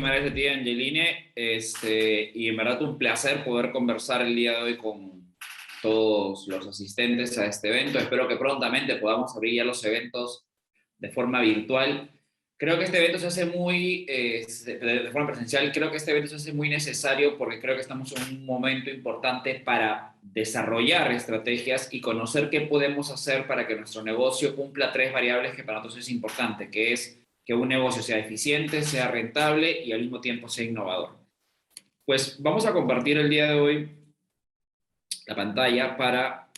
estimar este día, Angeline. Y en verdad un placer poder conversar el día de hoy con todos los asistentes a este evento. Espero que prontamente podamos abrir ya los eventos de forma virtual. Creo que este evento se hace muy, de forma presencial, creo que este evento se hace muy necesario porque creo que estamos en un momento importante para desarrollar estrategias y conocer qué podemos hacer para que nuestro negocio cumpla tres variables que para nosotros es importante, que es que un negocio sea eficiente, sea rentable y al mismo tiempo sea innovador. Pues vamos a compartir el día de hoy la pantalla para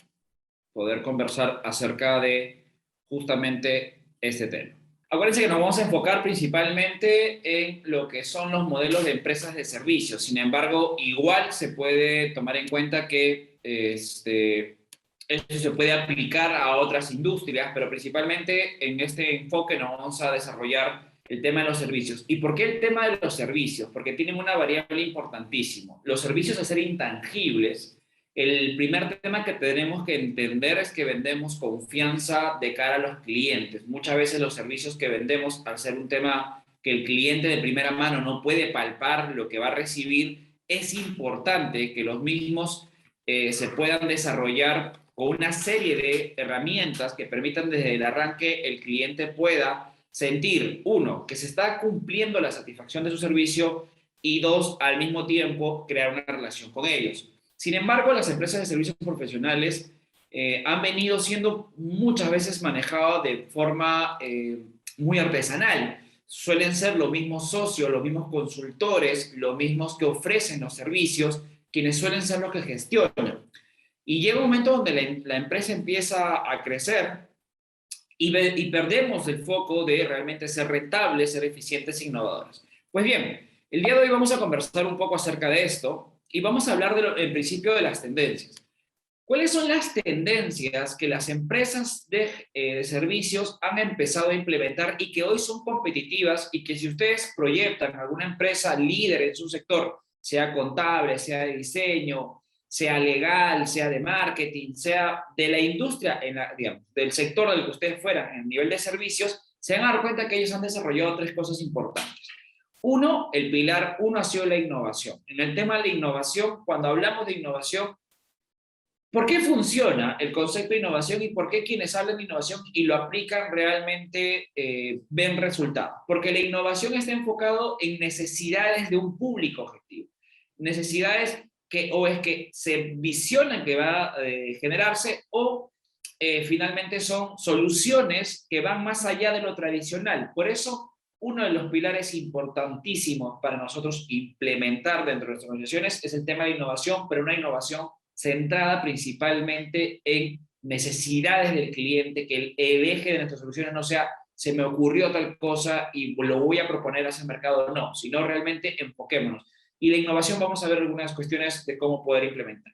poder conversar acerca de justamente este tema. Acuérdense que nos vamos a enfocar principalmente en lo que son los modelos de empresas de servicios. Sin embargo, igual se puede tomar en cuenta que eso se puede aplicar a otras industrias, pero principalmente en este enfoque nos vamos a desarrollar el tema de los servicios. ¿Y por qué el tema de los servicios? Porque tienen una variable importantísima. Los servicios, al ser intangibles, el primer tema que tenemos que entender es que vendemos confianza de cara a los clientes. Muchas veces los servicios que vendemos, al ser un tema que el cliente de primera mano no puede palpar lo que va a recibir, es importante que los mismos se puedan desarrollar con una serie de herramientas que permitan desde el arranque el cliente pueda sentir, uno, que se está cumpliendo la satisfacción de su servicio y dos, al mismo tiempo, crear una relación con ellos. Sin embargo, las empresas de servicios profesionales han venido siendo muchas veces manejadas de forma muy artesanal. Suelen ser los mismos socios, los mismos consultores, los mismos que ofrecen los servicios, quienes suelen ser los que gestionan. Y llega un momento donde la empresa empieza a crecer y perdemos el foco de realmente ser rentables, ser eficientes e innovadores. Pues bien, el día de hoy vamos a conversar un poco acerca de esto y vamos a hablar en principio de las tendencias. ¿Cuáles son las tendencias que las empresas de servicios han empezado a implementar y que hoy son competitivas y que si ustedes proyectan alguna empresa líder en su sector, sea contable, sea de diseño, sea legal, sea de marketing, sea de la industria, digamos, del sector del que ustedes fueran en el nivel de servicios, se van a dar cuenta que ellos han desarrollado tres cosas importantes. Uno, el pilar uno ha sido la innovación. En el tema de la innovación, cuando hablamos de innovación, ¿por qué funciona el concepto de innovación y por qué quienes hablan de innovación y lo aplican realmente ven resultados? Porque la innovación está enfocado en necesidades de un público objetivo. Necesidades que o es que se visionan que va a generarse o finalmente son soluciones que van más allá de lo tradicional. Por eso, uno de los pilares importantísimos para nosotros implementar dentro de nuestras organizaciones es el tema de innovación, pero una innovación centrada principalmente en necesidades del cliente, que el eje de nuestras soluciones no sea se me ocurrió tal cosa y lo voy a proponer a ese mercado, no, sino realmente enfoquémonos. Y la innovación vamos a ver algunas cuestiones de cómo poder implementar.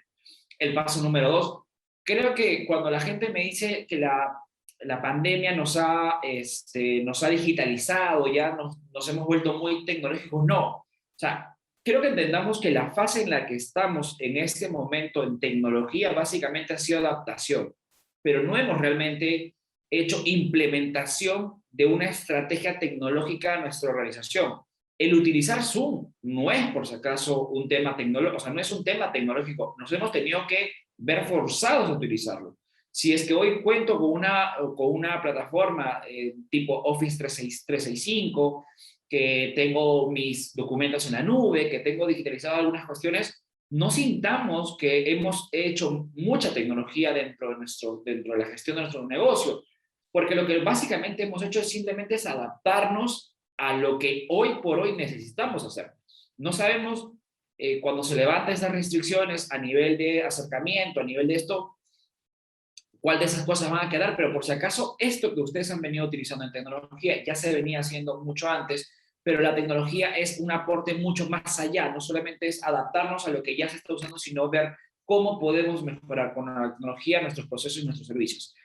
El paso número dos, creo que cuando la gente me dice que la pandemia nos ha digitalizado, ya nos hemos vuelto muy tecnológicos, no. O sea, creo que entendamos que la fase en la que estamos en este momento en tecnología básicamente ha sido adaptación, pero no hemos realmente hecho implementación de una estrategia tecnológica a nuestra organización. El utilizar Zoom no es, por si acaso, un tema tecnológico, o sea, no es un tema tecnológico. Nos hemos tenido que ver forzados a utilizarlo. Si es que hoy cuento con una plataforma tipo Office 365, que tengo mis documentos en la nube, que tengo digitalizado algunas cuestiones, no sintamos que hemos hecho mucha tecnología dentro de la gestión de nuestro negocio, porque lo que básicamente hemos hecho es simplemente es adaptarnos a lo que hoy por hoy necesitamos hacer. No sabemos cuando se levantan esas restricciones a nivel de acercamiento, a nivel de esto, cuál de esas cosas van a quedar, pero por si acaso esto que ustedes han venido utilizando en tecnología ya se venía haciendo mucho antes, pero la tecnología es un aporte mucho más allá, no solamente es adaptarnos a lo que ya se está usando, sino ver cómo podemos mejorar con la tecnología nuestros procesos y nuestros servicios.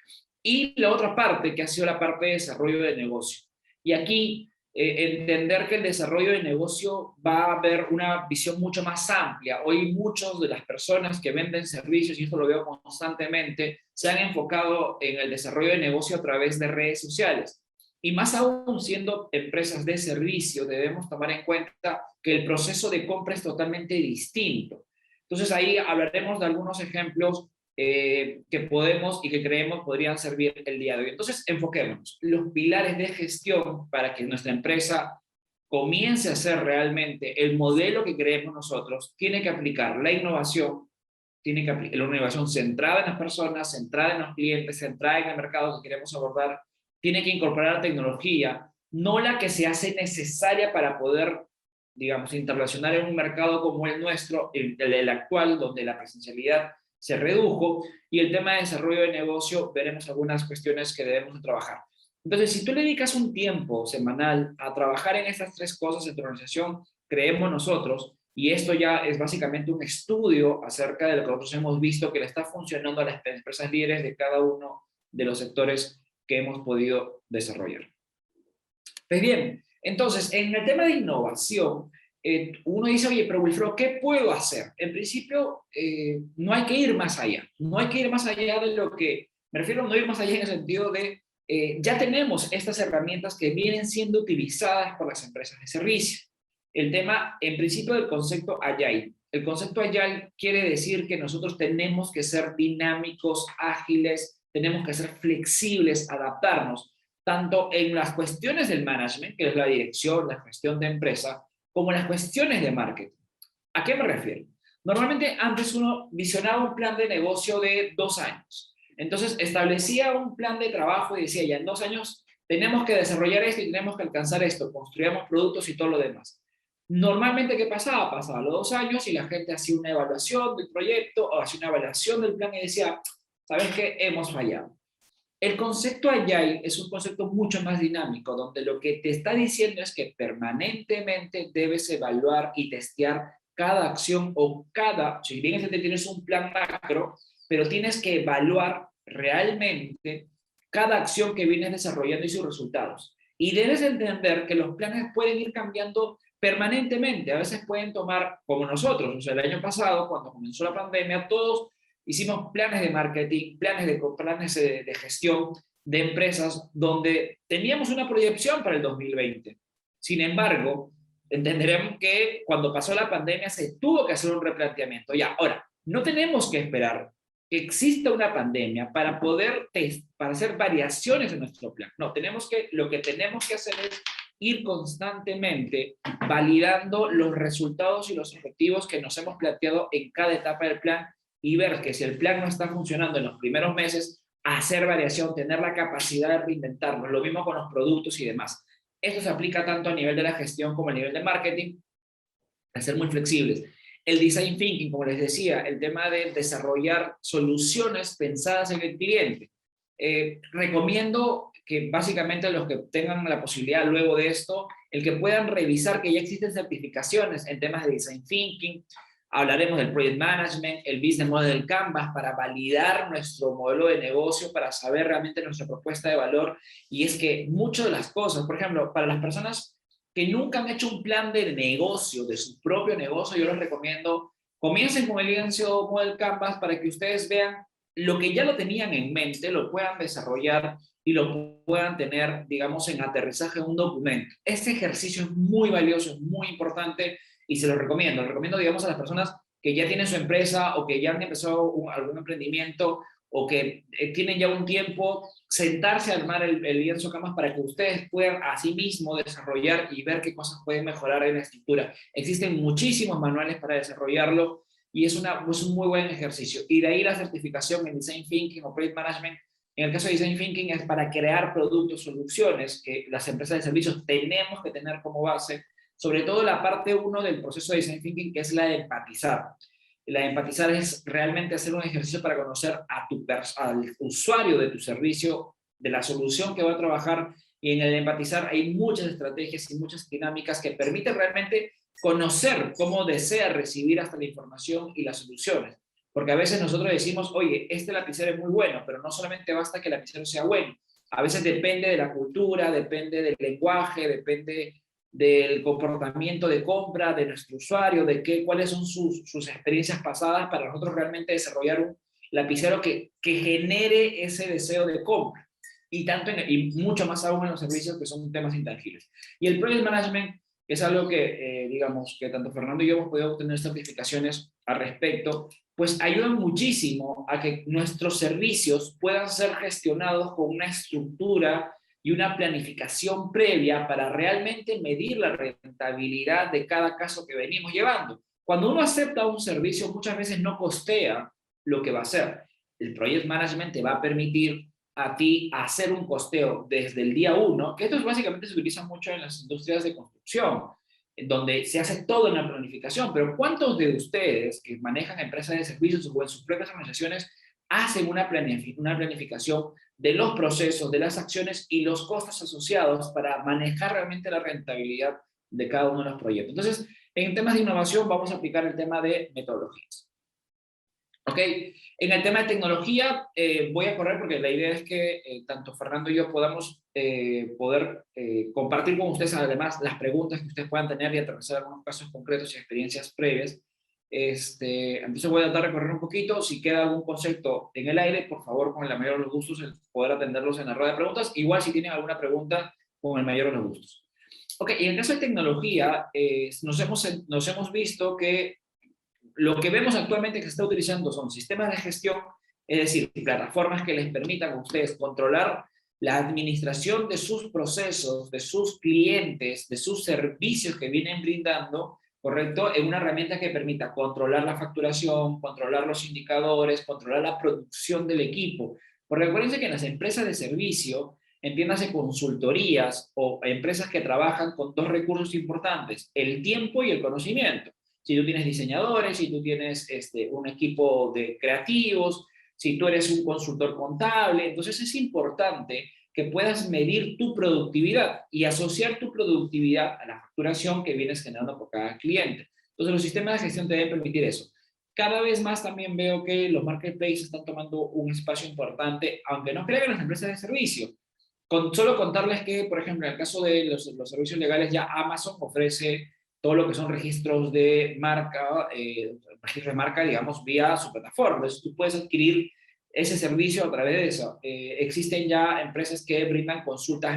Y la otra parte, que ha sido la parte de desarrollo de negocio. Y aquí entender que el desarrollo de negocio va a haber una visión mucho más amplia. Hoy muchas de las personas que venden servicios, y esto lo veo constantemente, se han enfocado en el desarrollo de negocio a través de redes sociales. Y más aún siendo empresas de servicio, debemos tomar en cuenta que el proceso de compra es totalmente distinto. Entonces ahí hablaremos de algunos ejemplos que podemos y que creemos podrían servir el día de hoy. Entonces enfoquémonos. Los pilares de gestión para que nuestra empresa comience a ser realmente el modelo que creemos nosotros, tiene que aplicar la innovación, tiene que aplicar una innovación centrada en las personas, centrada en los clientes, centrada en el mercado que queremos abordar, tiene que incorporar tecnología, no la que se hace necesaria para poder, digamos, interrelacionar en un mercado como el nuestro, el actual, donde la presencialidad se redujo, y el tema de desarrollo de negocio, veremos algunas cuestiones que debemos trabajar. Entonces, si tú le dedicas un tiempo semanal a trabajar en estas tres cosas en tu organización, creemos nosotros, y esto ya es básicamente un estudio acerca de lo que nosotros hemos visto que le está funcionando a las empresas líderes de cada uno de los sectores que hemos podido desarrollar. Pues bien, entonces, en el tema de innovación, uno dice, oye, pero Wilfredo, ¿qué puedo hacer? En principio, no hay que ir más allá. No hay que ir más allá de lo que, me refiero a no ir más allá en el sentido de, ya tenemos estas herramientas que vienen siendo utilizadas por las empresas de servicio. El tema, en principio, del concepto Agile. El concepto Agile quiere decir que nosotros tenemos que ser dinámicos, ágiles, tenemos que ser flexibles, adaptarnos tanto en las cuestiones del management, que es la dirección, la gestión de empresa, como en las cuestiones de marketing. ¿A qué me refiero? Normalmente antes uno visionaba un plan de negocio de 2 años. Entonces establecía un plan de trabajo y decía, ya en 2 años tenemos que desarrollar esto y tenemos que alcanzar esto, construíamos productos y todo lo demás. Normalmente, ¿qué pasaba? Pasaba los 2 años y la gente hacía una evaluación del proyecto o hacía una evaluación del plan y decía, ¿sabes qué? Hemos fallado. El concepto Agile es un concepto mucho más dinámico, donde lo que te está diciendo es que permanentemente debes evaluar y testear cada acción o cada, si bien es que tienes un plan macro, pero tienes que evaluar realmente cada acción que vienes desarrollando y sus resultados. Y debes entender que los planes pueden ir cambiando permanentemente. A veces pueden tomar, como nosotros, o sea, el año pasado, cuando comenzó la pandemia, todos hicimos planes de marketing, planes de gestión de empresas donde teníamos una proyección para el 2020. Sin embargo, entenderemos que cuando pasó la pandemia se tuvo que hacer un replanteamiento. Ya, ahora, no tenemos que esperar que exista una pandemia para poder para hacer variaciones en nuestro plan. No, lo que tenemos que hacer es ir constantemente validando los resultados y los objetivos que nos hemos planteado en cada etapa del plan y ver que si el plan no está funcionando en los primeros meses, hacer variación, tener la capacidad de reinventarnos, lo mismo con los productos y demás. Esto se aplica tanto a nivel de la gestión como a nivel de marketing, a ser muy flexibles. El design thinking, como les decía, el tema de desarrollar soluciones pensadas en el cliente. Recomiendo que básicamente los que tengan la posibilidad luego de esto, el que puedan revisar que ya existen certificaciones en temas de design thinking. Hablaremos del project management, el business model Canvas para validar nuestro modelo de negocio, para saber realmente nuestra propuesta de valor. Y es que muchas de las cosas, por ejemplo, para las personas que nunca han hecho un plan de negocio, de su propio negocio, yo les recomiendo, comiencen con el business model Canvas para que ustedes vean lo que ya lo tenían en mente, lo puedan desarrollar y lo puedan tener, digamos, en aterrizaje en un documento. Este ejercicio es muy valioso, es muy importante y se lo recomiendo. Lo recomiendo, digamos, a las personas que ya tienen su empresa o que ya han empezado algún emprendimiento o que tienen ya un tiempo, sentarse a armar el lienzo Canvas para que ustedes puedan a sí mismos desarrollar y ver qué cosas pueden mejorar en la estructura. Existen muchísimos manuales para desarrollarlo y es un muy buen ejercicio. Y de ahí la certificación en Design Thinking o Project Management. En el caso de Design Thinking es para crear productos, soluciones que las empresas de servicios tenemos que tener como base, sobre todo la parte 1 del proceso de Design Thinking, que es la de empatizar. La de empatizar es realmente hacer un ejercicio para conocer al usuario de tu servicio, de la solución que va a trabajar, y en el de empatizar hay muchas estrategias y muchas dinámicas que permiten realmente conocer cómo desea recibir hasta la información y las soluciones. Porque a veces nosotros decimos, oye, este lapicero es muy bueno, pero no solamente basta que el lapicero sea bueno. A veces depende de la cultura, depende del lenguaje, depende del comportamiento de compra de nuestro usuario, de cuáles son sus experiencias pasadas para nosotros realmente desarrollar un lapicero que genere ese deseo de compra. y mucho más aún en los servicios que son temas intangibles. Y el Project Management es algo que, digamos, que tanto Fernando y yo hemos podido obtener certificaciones al respecto, pues ayudan muchísimo a que nuestros servicios puedan ser gestionados con una estructura y una planificación previa para realmente medir la rentabilidad de cada caso que venimos llevando. Cuando uno acepta un servicio, muchas veces no costea lo que va a hacer. El Project Management te va a permitir a ti hacer un costeo desde el día uno, que esto básicamente se utiliza mucho en las industrias de construcción, en donde se hace todo en la planificación, pero ¿cuántos de ustedes que manejan empresas de servicios o en sus propias organizaciones hacen una planificación de los procesos, de las acciones y los costos asociados para manejar realmente la rentabilidad de cada uno de los proyectos? Entonces, en temas de innovación vamos a aplicar el tema de metodologías. ¿Ok? En el tema de tecnología voy a correr porque la idea es que tanto Fernando y yo podamos poder compartir con ustedes además las preguntas que ustedes puedan tener y atravesar algunos casos concretos y experiencias previas. Entonces voy a tratar de correr un poquito. Si queda algún concepto en el aire, por favor, con el mayor de los gustos, el poder atenderlos en la rueda de preguntas. Igual si tienen alguna pregunta, con el mayor de los gustos. Ok, y en el caso de tecnología, nos hemos visto que lo que vemos actualmente que se está utilizando son sistemas de gestión, es decir, plataformas que les permitan a ustedes controlar la administración de sus procesos, de sus clientes, de sus servicios que vienen brindando, ¿correcto? En una herramienta que permita controlar la facturación, controlar los indicadores, controlar la producción del equipo. Porque acuérdense que en las empresas de servicio, entiéndase consultorías o empresas que trabajan con dos recursos importantes, el tiempo y el conocimiento. Si tú tienes diseñadores, si tú tienes un equipo de creativos, si tú eres un consultor contable, entonces es importante que puedas medir tu productividad y asociar tu productividad a la facturación que vienes generando por cada cliente. Entonces los sistemas de gestión te deben permitir eso. Cada vez más también veo que los marketplaces están tomando un espacio importante, aunque no crean en las empresas de servicio. Solo contarles que, por ejemplo, en el caso de los servicios legales, ya Amazon ofrece todo lo que son registros de marca, digamos, vía su plataforma. Entonces, tú puedes adquirir ese servicio a través de eso. Existen ya empresas que brindan consultas,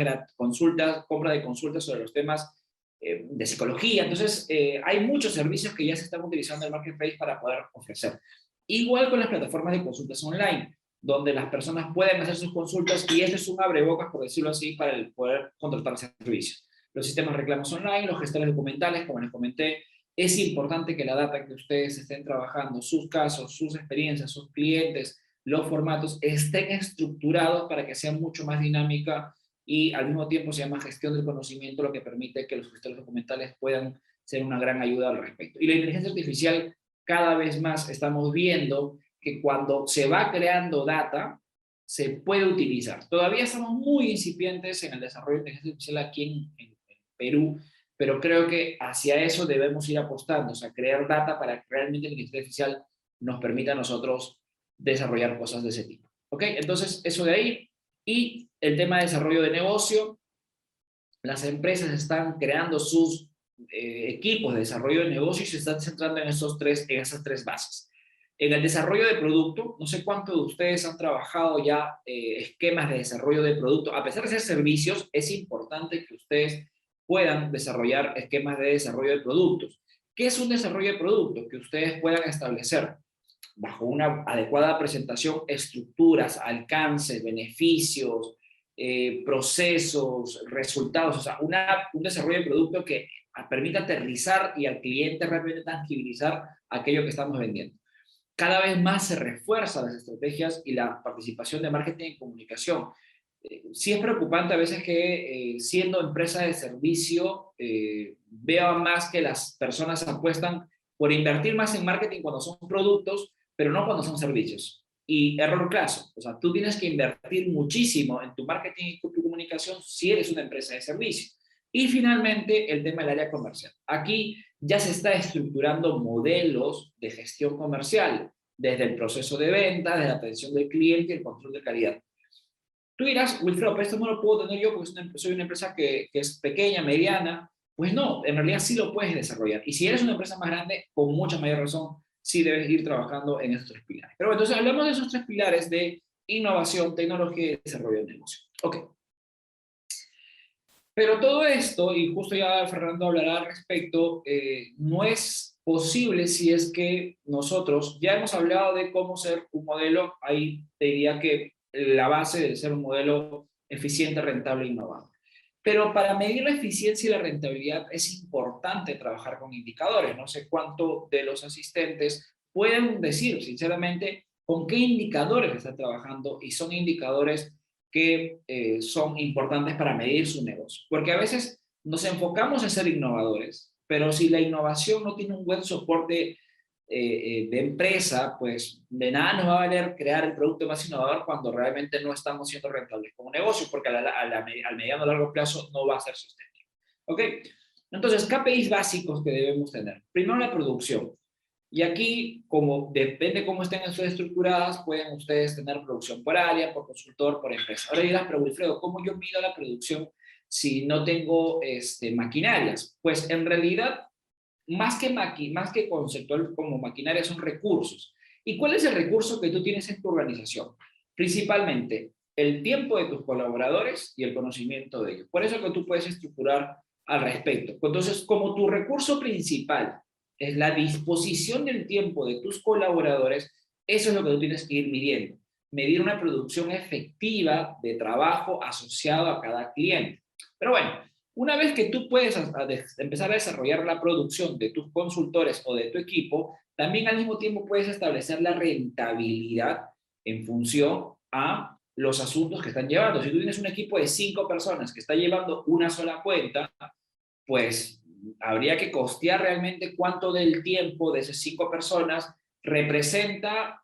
compra de consultas sobre los temas de psicología. Entonces, hay muchos servicios que ya se están utilizando en el marketplace para poder ofrecer. Igual con las plataformas de consultas online, donde las personas pueden hacer sus consultas y este es un abrebocas, por decirlo así, para el poder contratar servicios. Los sistemas de reclamos online, los gestores documentales, como les comenté, es importante que la data que ustedes estén trabajando, sus casos, sus experiencias, sus clientes, los formatos, estén estructurados para que sea mucho más dinámica y al mismo tiempo se llama gestión del conocimiento, lo que permite que los gestores documentales puedan ser una gran ayuda al respecto. Y la inteligencia artificial, cada vez más estamos viendo que cuando se va creando data, se puede utilizar. Todavía estamos muy incipientes en el desarrollo de inteligencia artificial aquí en Perú, pero creo que hacia eso debemos ir apostando, o sea, crear data para que realmente la inteligencia artificial nos permita a nosotros desarrollar cosas de ese tipo. ¿Ok? Entonces, eso de ahí. Y el tema de desarrollo de negocio, las empresas están creando sus equipos de desarrollo de negocio y se están centrando en esas tres bases. En el desarrollo de producto, no sé cuántos de ustedes han trabajado ya esquemas de desarrollo de producto. A pesar de ser servicios, es importante que ustedes puedan desarrollar esquemas de desarrollo de productos. ¿Qué es un desarrollo de producto? Que ustedes puedan establecer bajo una adecuada presentación estructuras, alcances, beneficios, procesos, resultados, o sea, un desarrollo de producto que permita aterrizar y al cliente realmente tangibilizar aquello que estamos vendiendo. Cada vez más se refuerzan las estrategias y la participación de marketing y comunicación. Sí es preocupante a veces que siendo empresa de servicio veo más que las personas apuestan por invertir más en marketing cuando son productos, pero no cuando son servicios. Y error claso, o sea, tú tienes que invertir muchísimo en tu marketing y tu comunicación si eres una empresa de servicio. Y finalmente, el tema del área comercial. Aquí ya se está estructurando modelos de gestión comercial, desde el proceso de venta, desde la atención del cliente y el control de calidad. Tú dirás, Wilfredo, pero esto no lo puedo tener yo porque soy una empresa que es pequeña, mediana. Pues no, en realidad sí lo puedes desarrollar. Y si eres una empresa más grande, con mucha mayor razón, sí debes ir trabajando en esos tres pilares. Pero bueno, entonces hablamos de esos tres pilares de innovación, tecnología y desarrollo de negocio. Ok. Pero todo esto, y justo ya Fernando hablará al respecto, no es posible si es que nosotros ya hemos hablado de cómo ser un modelo, ahí te diría que la base de ser un modelo eficiente, rentable e innovador. Pero para medir la eficiencia y la rentabilidad es importante trabajar con indicadores. No sé cuánto de los asistentes pueden decir, sinceramente, con qué indicadores están trabajando y son indicadores que son importantes para medir su negocio. Porque a veces nos enfocamos en ser innovadores, pero si la innovación no tiene un buen soporte de empresa, pues de nada nos va a valer crear el producto más innovador cuando realmente no estamos siendo rentables como negocio, porque al mediano o largo plazo no va a ser sostenible. ¿Ok? Entonces, KPIs básicos que debemos tener. Primero, la producción. Y aquí, como depende cómo estén estructuradas, pueden ustedes tener producción por área, por consultor, por empresa. Ahora dirás, pero Wilfredo, ¿cómo yo mido la producción si no tengo maquinarias? Pues en realidad, más que conceptual como maquinaria, son recursos. ¿Y cuál es el recurso que tú tienes en tu organización? Principalmente el tiempo de tus colaboradores y el conocimiento de ellos. Por eso que tú puedes estructurar al respecto. Entonces, como tu recurso principal es la disposición del tiempo de tus colaboradores, eso es lo que tú tienes que ir midiendo. Medir una producción efectiva de trabajo asociado a cada cliente. Pero bueno, una vez que tú puedes empezar a desarrollar la producción de tus consultores o de tu equipo, también al mismo tiempo puedes establecer la rentabilidad en función a los asuntos que están llevando. Si tú tienes un equipo de 5 personas que está llevando una sola cuenta, pues habría que costear realmente cuánto del tiempo de esas 5 personas representa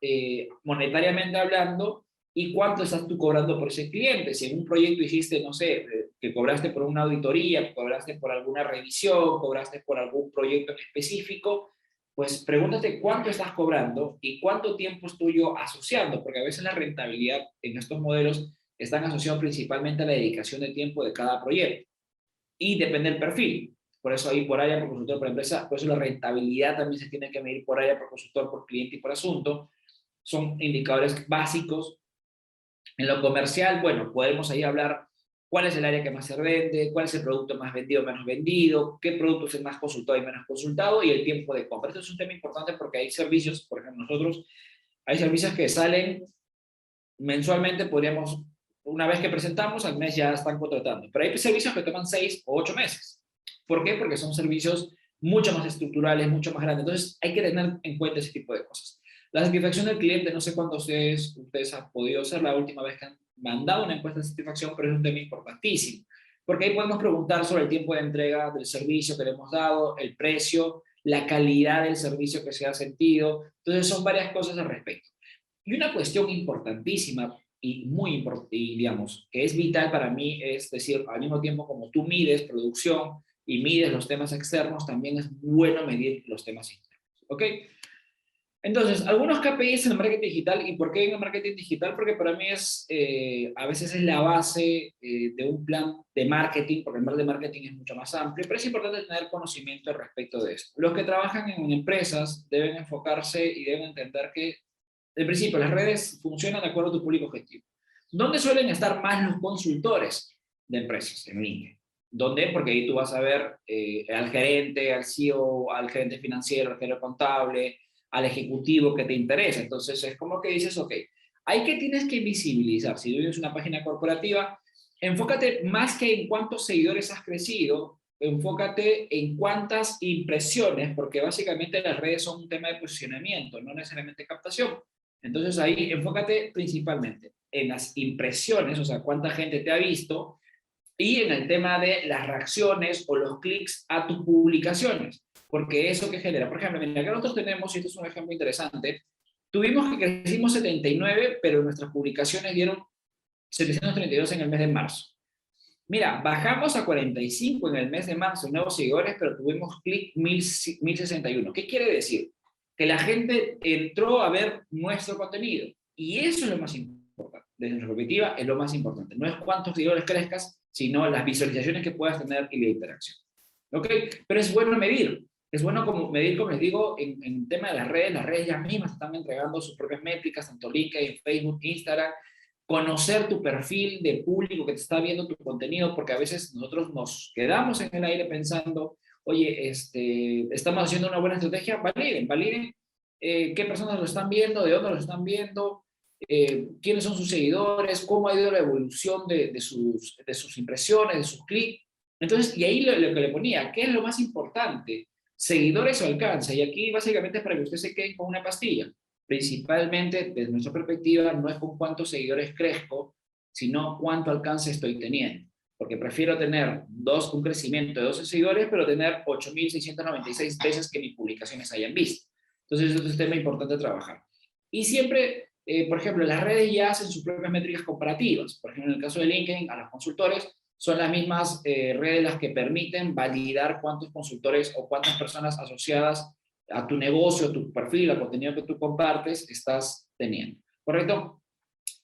monetariamente hablando y cuánto estás tú cobrando por ese cliente. Si en un proyecto dijiste, no sé, que cobraste por una auditoría, cobraste por alguna revisión, cobraste por algún proyecto en específico, pues pregúntate cuánto estás cobrando y cuánto tiempo es tuyo asociando, porque a veces la rentabilidad en estos modelos están asociados principalmente a la dedicación de tiempo de cada proyecto y depende del perfil. Por eso ahí por área, por consultor, por empresa, por eso la rentabilidad también se tiene que medir por área, por consultor, por cliente y por asunto. Son indicadores básicos. En lo comercial, bueno, podemos ahí hablar cuál es el área que más se vende, cuál es el producto más vendido o menos vendido, qué producto es el más consultado y menos consultado y el tiempo de compra. Esto es un tema importante porque hay servicios, por ejemplo, nosotros, hay servicios que salen mensualmente, podríamos, una vez que presentamos, al mes ya están contratando. Pero hay servicios que toman 6 o 8 meses. ¿Por qué? Porque son servicios mucho más estructurales, mucho más grandes. Entonces, hay que tener en cuenta ese tipo de cosas. La satisfacción del cliente, no sé cuántos ustedes han podido hacer la última vez que han mandado una encuesta de satisfacción, pero es un tema importantísimo. Porque ahí podemos preguntar sobre el tiempo de entrega del servicio que le hemos dado, el precio, la calidad del servicio que se ha sentido. Entonces, son varias cosas al respecto. Y una cuestión importantísima y muy importante, y digamos, que es vital para mí, es decir, al mismo tiempo como tú mides producción y mides los temas externos, también es bueno medir los temas internos. ¿Ok? Entonces, algunos KPIs en el marketing digital. ¿Y por qué en el marketing digital? Porque para mí a veces es la base de un plan de marketing, porque el plan de marketing es mucho más amplio, pero es importante tener conocimiento respecto de esto. Los que trabajan en empresas deben enfocarse y deben entender que, en principio, las redes funcionan de acuerdo a tu público objetivo. ¿Dónde suelen estar más los consultores de empresas? En LinkedIn. ¿Dónde? Porque ahí tú vas a ver al gerente, al CEO, al gerente financiero, al gerente contable, al ejecutivo que te interesa. Entonces es como que dices, ok, hay que tienes que visibilizar. Si tú tienes una página corporativa, enfócate más que en cuántos seguidores has crecido, enfócate en cuántas impresiones, porque básicamente las redes son un tema de posicionamiento, no necesariamente captación. Entonces ahí enfócate principalmente en las impresiones, o sea, cuánta gente te ha visto, y en el tema de las reacciones o los clics a tus publicaciones, porque eso que genera, por ejemplo, mira, acá nosotros tenemos, y esto es un ejemplo interesante, tuvimos que crecimos 79, pero nuestras publicaciones dieron 732 en el mes de marzo. Mira, bajamos a 45 en el mes de marzo, nuevos seguidores, pero tuvimos clic 1061. ¿Qué quiere decir? Que la gente entró a ver nuestro contenido. Y eso es lo más importante. Desde nuestra perspectiva, es lo más importante. No es cuántos seguidores crezcas, sino las visualizaciones que puedas tener y la interacción. ¿Ok? Pero es bueno medir. Es bueno como medir, como les digo, en tema de las redes ya mismas están entregando sus propias métricas, tanto LinkedIn, Facebook, Instagram, conocer tu perfil de público que te está viendo tu contenido, porque a veces nosotros nos quedamos en el aire pensando, oye, estamos haciendo una buena estrategia, validen qué personas lo están viendo, de dónde lo están viendo, quiénes son sus seguidores, cómo ha ido la evolución de sus impresiones, de sus clics. Entonces, y ahí lo que le ponía, ¿qué es lo más importante? Seguidores o alcance. Y aquí básicamente es para que usted se quede con una pastilla. Principalmente, desde nuestra perspectiva, no es con cuántos seguidores crezco, sino cuánto alcance estoy teniendo. Porque prefiero tener un crecimiento de 12 seguidores, pero tener 8.696 veces que mis publicaciones hayan visto. Entonces, eso es un tema importante a trabajar. Y siempre, por ejemplo, las redes ya hacen sus propias métricas comparativas. Por ejemplo, en el caso de LinkedIn, a los consultores son las mismas redes las que permiten validar cuántos consultores o cuántas personas asociadas a tu negocio, a tu perfil, al contenido que tú compartes, estás teniendo. ¿Correcto?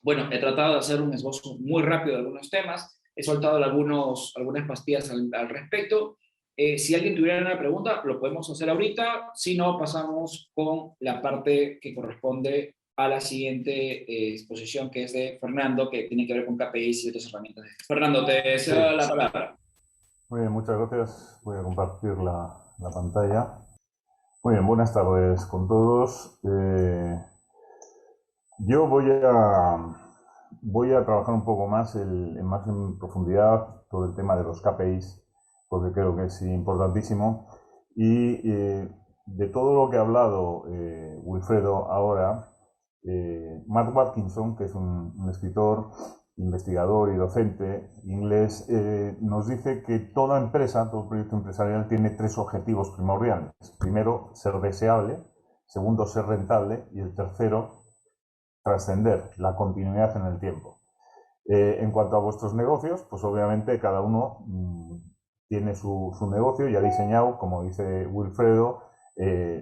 Bueno, he tratado de hacer un esbozo muy rápido de algunos temas, he soltado algunas pastillas al respecto. Si alguien tuviera una pregunta, lo podemos hacer ahorita. Si no, pasamos con la parte que corresponde a la siguiente exposición, que es de Fernando, que tiene que ver con KPIs y otras herramientas. Fernando, te cedo la palabra. Muy bien, muchas gracias. Voy a compartir la pantalla. Muy bien, buenas tardes con todos. Yo voy a trabajar un poco más, más en profundidad todo el tema de los KPIs, porque creo que es importantísimo. Y de todo lo que ha hablado Wilfredo ahora, Matt Watkinson, que es un escritor, investigador y docente inglés, nos dice que toda empresa, todo proyecto empresarial tiene tres objetivos primordiales. Primero, ser deseable. Segundo, ser rentable. Y el tercero, trascender, la continuidad en el tiempo. En cuanto a vuestros negocios, pues obviamente cada uno tiene su negocio y ha diseñado, como dice Wilfredo,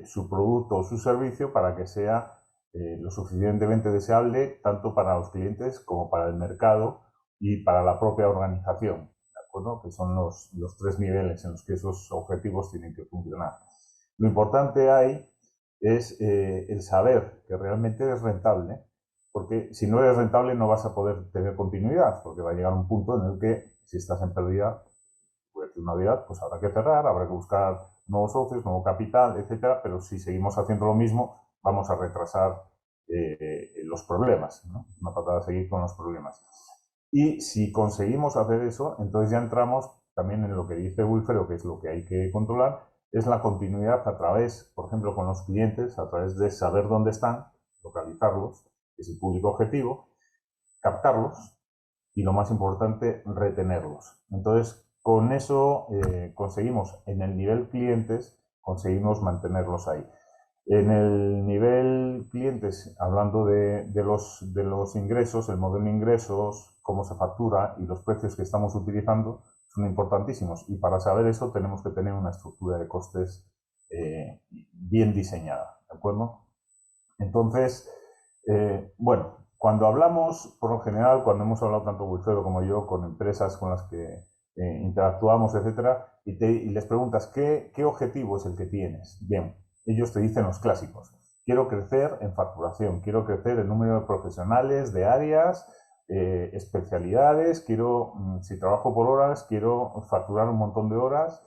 su producto o su servicio para que sea lo suficientemente deseable tanto para los clientes como para el mercado y para la propia organización, ¿de acuerdo? Que son los tres niveles en los que esos objetivos tienen que funcionar. Lo importante ahí es el saber que realmente es rentable, porque si no eres rentable no vas a poder tener continuidad, porque va a llegar un punto en el que si estás en pérdida, pues una vida, pues habrá que cerrar, habrá que buscar nuevos socios, nuevo capital, etcétera, pero si seguimos haciendo lo mismo, vamos a retrasar los problemas, ¿no? Una patada a seguir con los problemas. Y si conseguimos hacer eso, entonces ya entramos también en lo que dice Wilfredo, que es lo que hay que controlar, es la continuidad a través, por ejemplo, con los clientes, a través de saber dónde están, localizarlos, que es el público objetivo, captarlos y, lo más importante, retenerlos. Entonces, con eso conseguimos, en el nivel clientes, conseguimos mantenerlos ahí. En el nivel clientes, hablando de los ingresos, el modelo de ingresos, cómo se factura y los precios que estamos utilizando son importantísimos. Y para saber eso tenemos que tener una estructura de costes bien diseñada, ¿de acuerdo? Entonces, bueno, cuando hablamos, por lo general, cuando hemos hablado tanto Wilfredo como yo con empresas con las que interactuamos, etcétera, y les preguntas ¿qué objetivo es el que tienes? Bien, ellos te dicen los clásicos. Quiero crecer en facturación, quiero crecer en número de profesionales, de áreas, especialidades, si trabajo por horas, quiero facturar un montón de horas,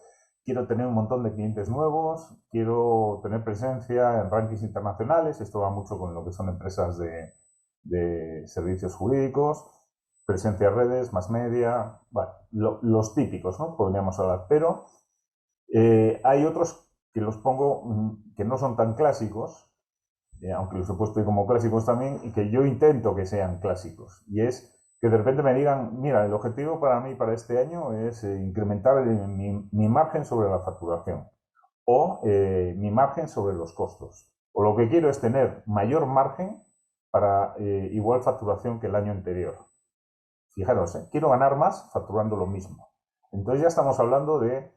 quiero tener un montón de clientes nuevos, quiero tener presencia en rankings internacionales, esto va mucho con lo que son empresas de servicios jurídicos, presencia en redes, más media, bueno, los típicos, ¿no? Podríamos hablar, pero hay otros que los pongo que no son tan clásicos, aunque los he puesto como clásicos también, y que yo intento que sean clásicos, y es que de repente me digan, mira, el objetivo para mí para este año es incrementar mi margen sobre la facturación o mi margen sobre los costos. O lo que quiero es tener mayor margen para igual facturación que el año anterior. Fijaros, quiero ganar más facturando lo mismo. Entonces ya estamos hablando de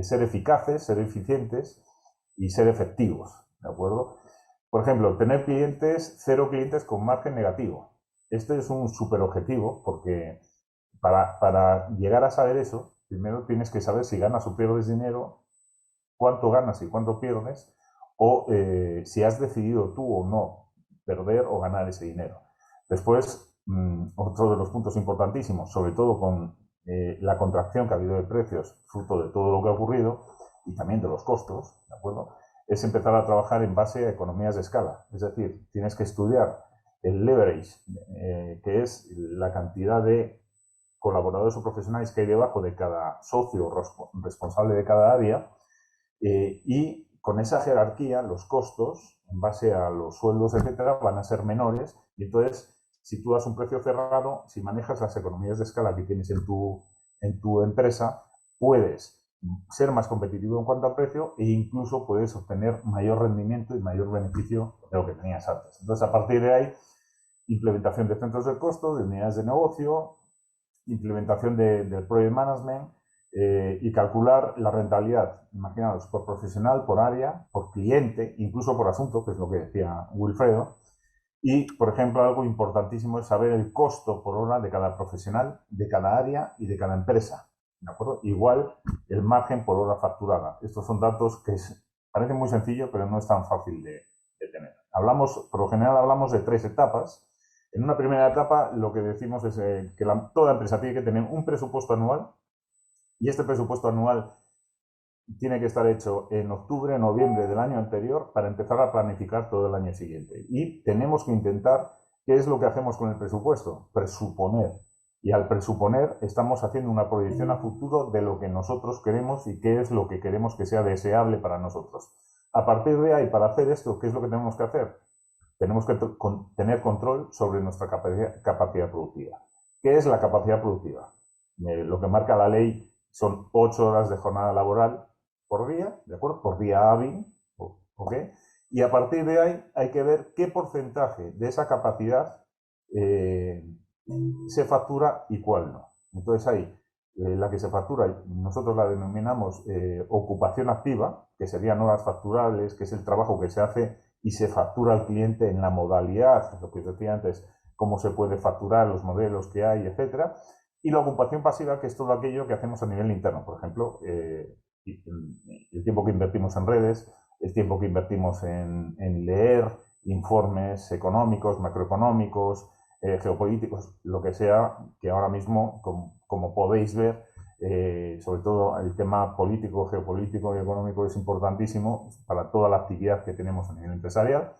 ser eficaces, ser eficientes y ser efectivos, ¿de acuerdo? Por ejemplo, tener cero clientes con margen negativo. Este es un super objetivo porque para llegar a saber eso, primero tienes que saber si ganas o pierdes dinero, cuánto ganas y cuánto pierdes, o si has decidido tú o no perder o ganar ese dinero. Después, otro de los puntos importantísimos, sobre todo con la contracción que ha habido de precios, fruto de todo lo que ha ocurrido, y también de los costos, ¿de acuerdo? Es empezar a trabajar en base a economías de escala. Es decir, tienes que estudiar el leverage, que es la cantidad de colaboradores o profesionales que hay debajo de cada socio responsable de cada área, y con esa jerarquía los costos, en base a los sueldos, etcétera, van a ser menores, y entonces, si tú das un precio cerrado, si manejas las economías de escala que tienes en tu empresa, puedes ser más competitivo en cuanto a precio e incluso puedes obtener mayor rendimiento y mayor beneficio de lo que tenías antes. Entonces, a partir de ahí, implementación de centros de costo, de unidades de negocio, implementación del project management, y calcular la rentabilidad, imaginaos, por profesional, por área, por cliente, incluso por asunto, que es lo que decía Wilfredo. Y, por ejemplo, algo importantísimo es saber el costo por hora de cada profesional, de cada área y de cada empresa. ¿De acuerdo? Igual el margen por hora facturada. Estos son datos que parecen muy sencillos, pero no es tan fácil de tener. Por lo general hablamos de 3 etapas. En una primera etapa lo que decimos es que toda empresa tiene que tener un presupuesto anual, y este presupuesto anual tiene que estar hecho en octubre, noviembre del año anterior para empezar a planificar todo el año siguiente. Y tenemos que intentar, ¿qué es lo que hacemos con el presupuesto? Presuponer. Y al presuponer estamos haciendo una proyección a futuro de lo que nosotros queremos y qué es lo que queremos que sea deseable para nosotros. A partir de ahí, para hacer esto, ¿qué es lo que tenemos que hacer? Tenemos que tener control sobre nuestra capacidad productiva. ¿Qué es la capacidad productiva? Lo que marca la ley son 8 horas de jornada laboral por día, ¿de acuerdo? Por día hábil, ¿ok? Y a partir de ahí hay que ver qué porcentaje de esa capacidad se factura y cuál no. Entonces ahí, la que se factura, nosotros la denominamos ocupación activa, que serían horas facturables, que es el trabajo que se hace y se factura al cliente en la modalidad, lo que os decía antes, cómo se puede facturar, los modelos que hay, etcétera. Y la ocupación pasiva, que es todo aquello que hacemos a nivel interno. Por ejemplo, el tiempo que invertimos en redes, el tiempo que invertimos en leer informes económicos, macroeconómicos, geopolíticos, lo que sea, que ahora mismo, como podéis ver, sobre todo el tema político, geopolítico y económico es importantísimo para toda la actividad que tenemos a nivel empresarial.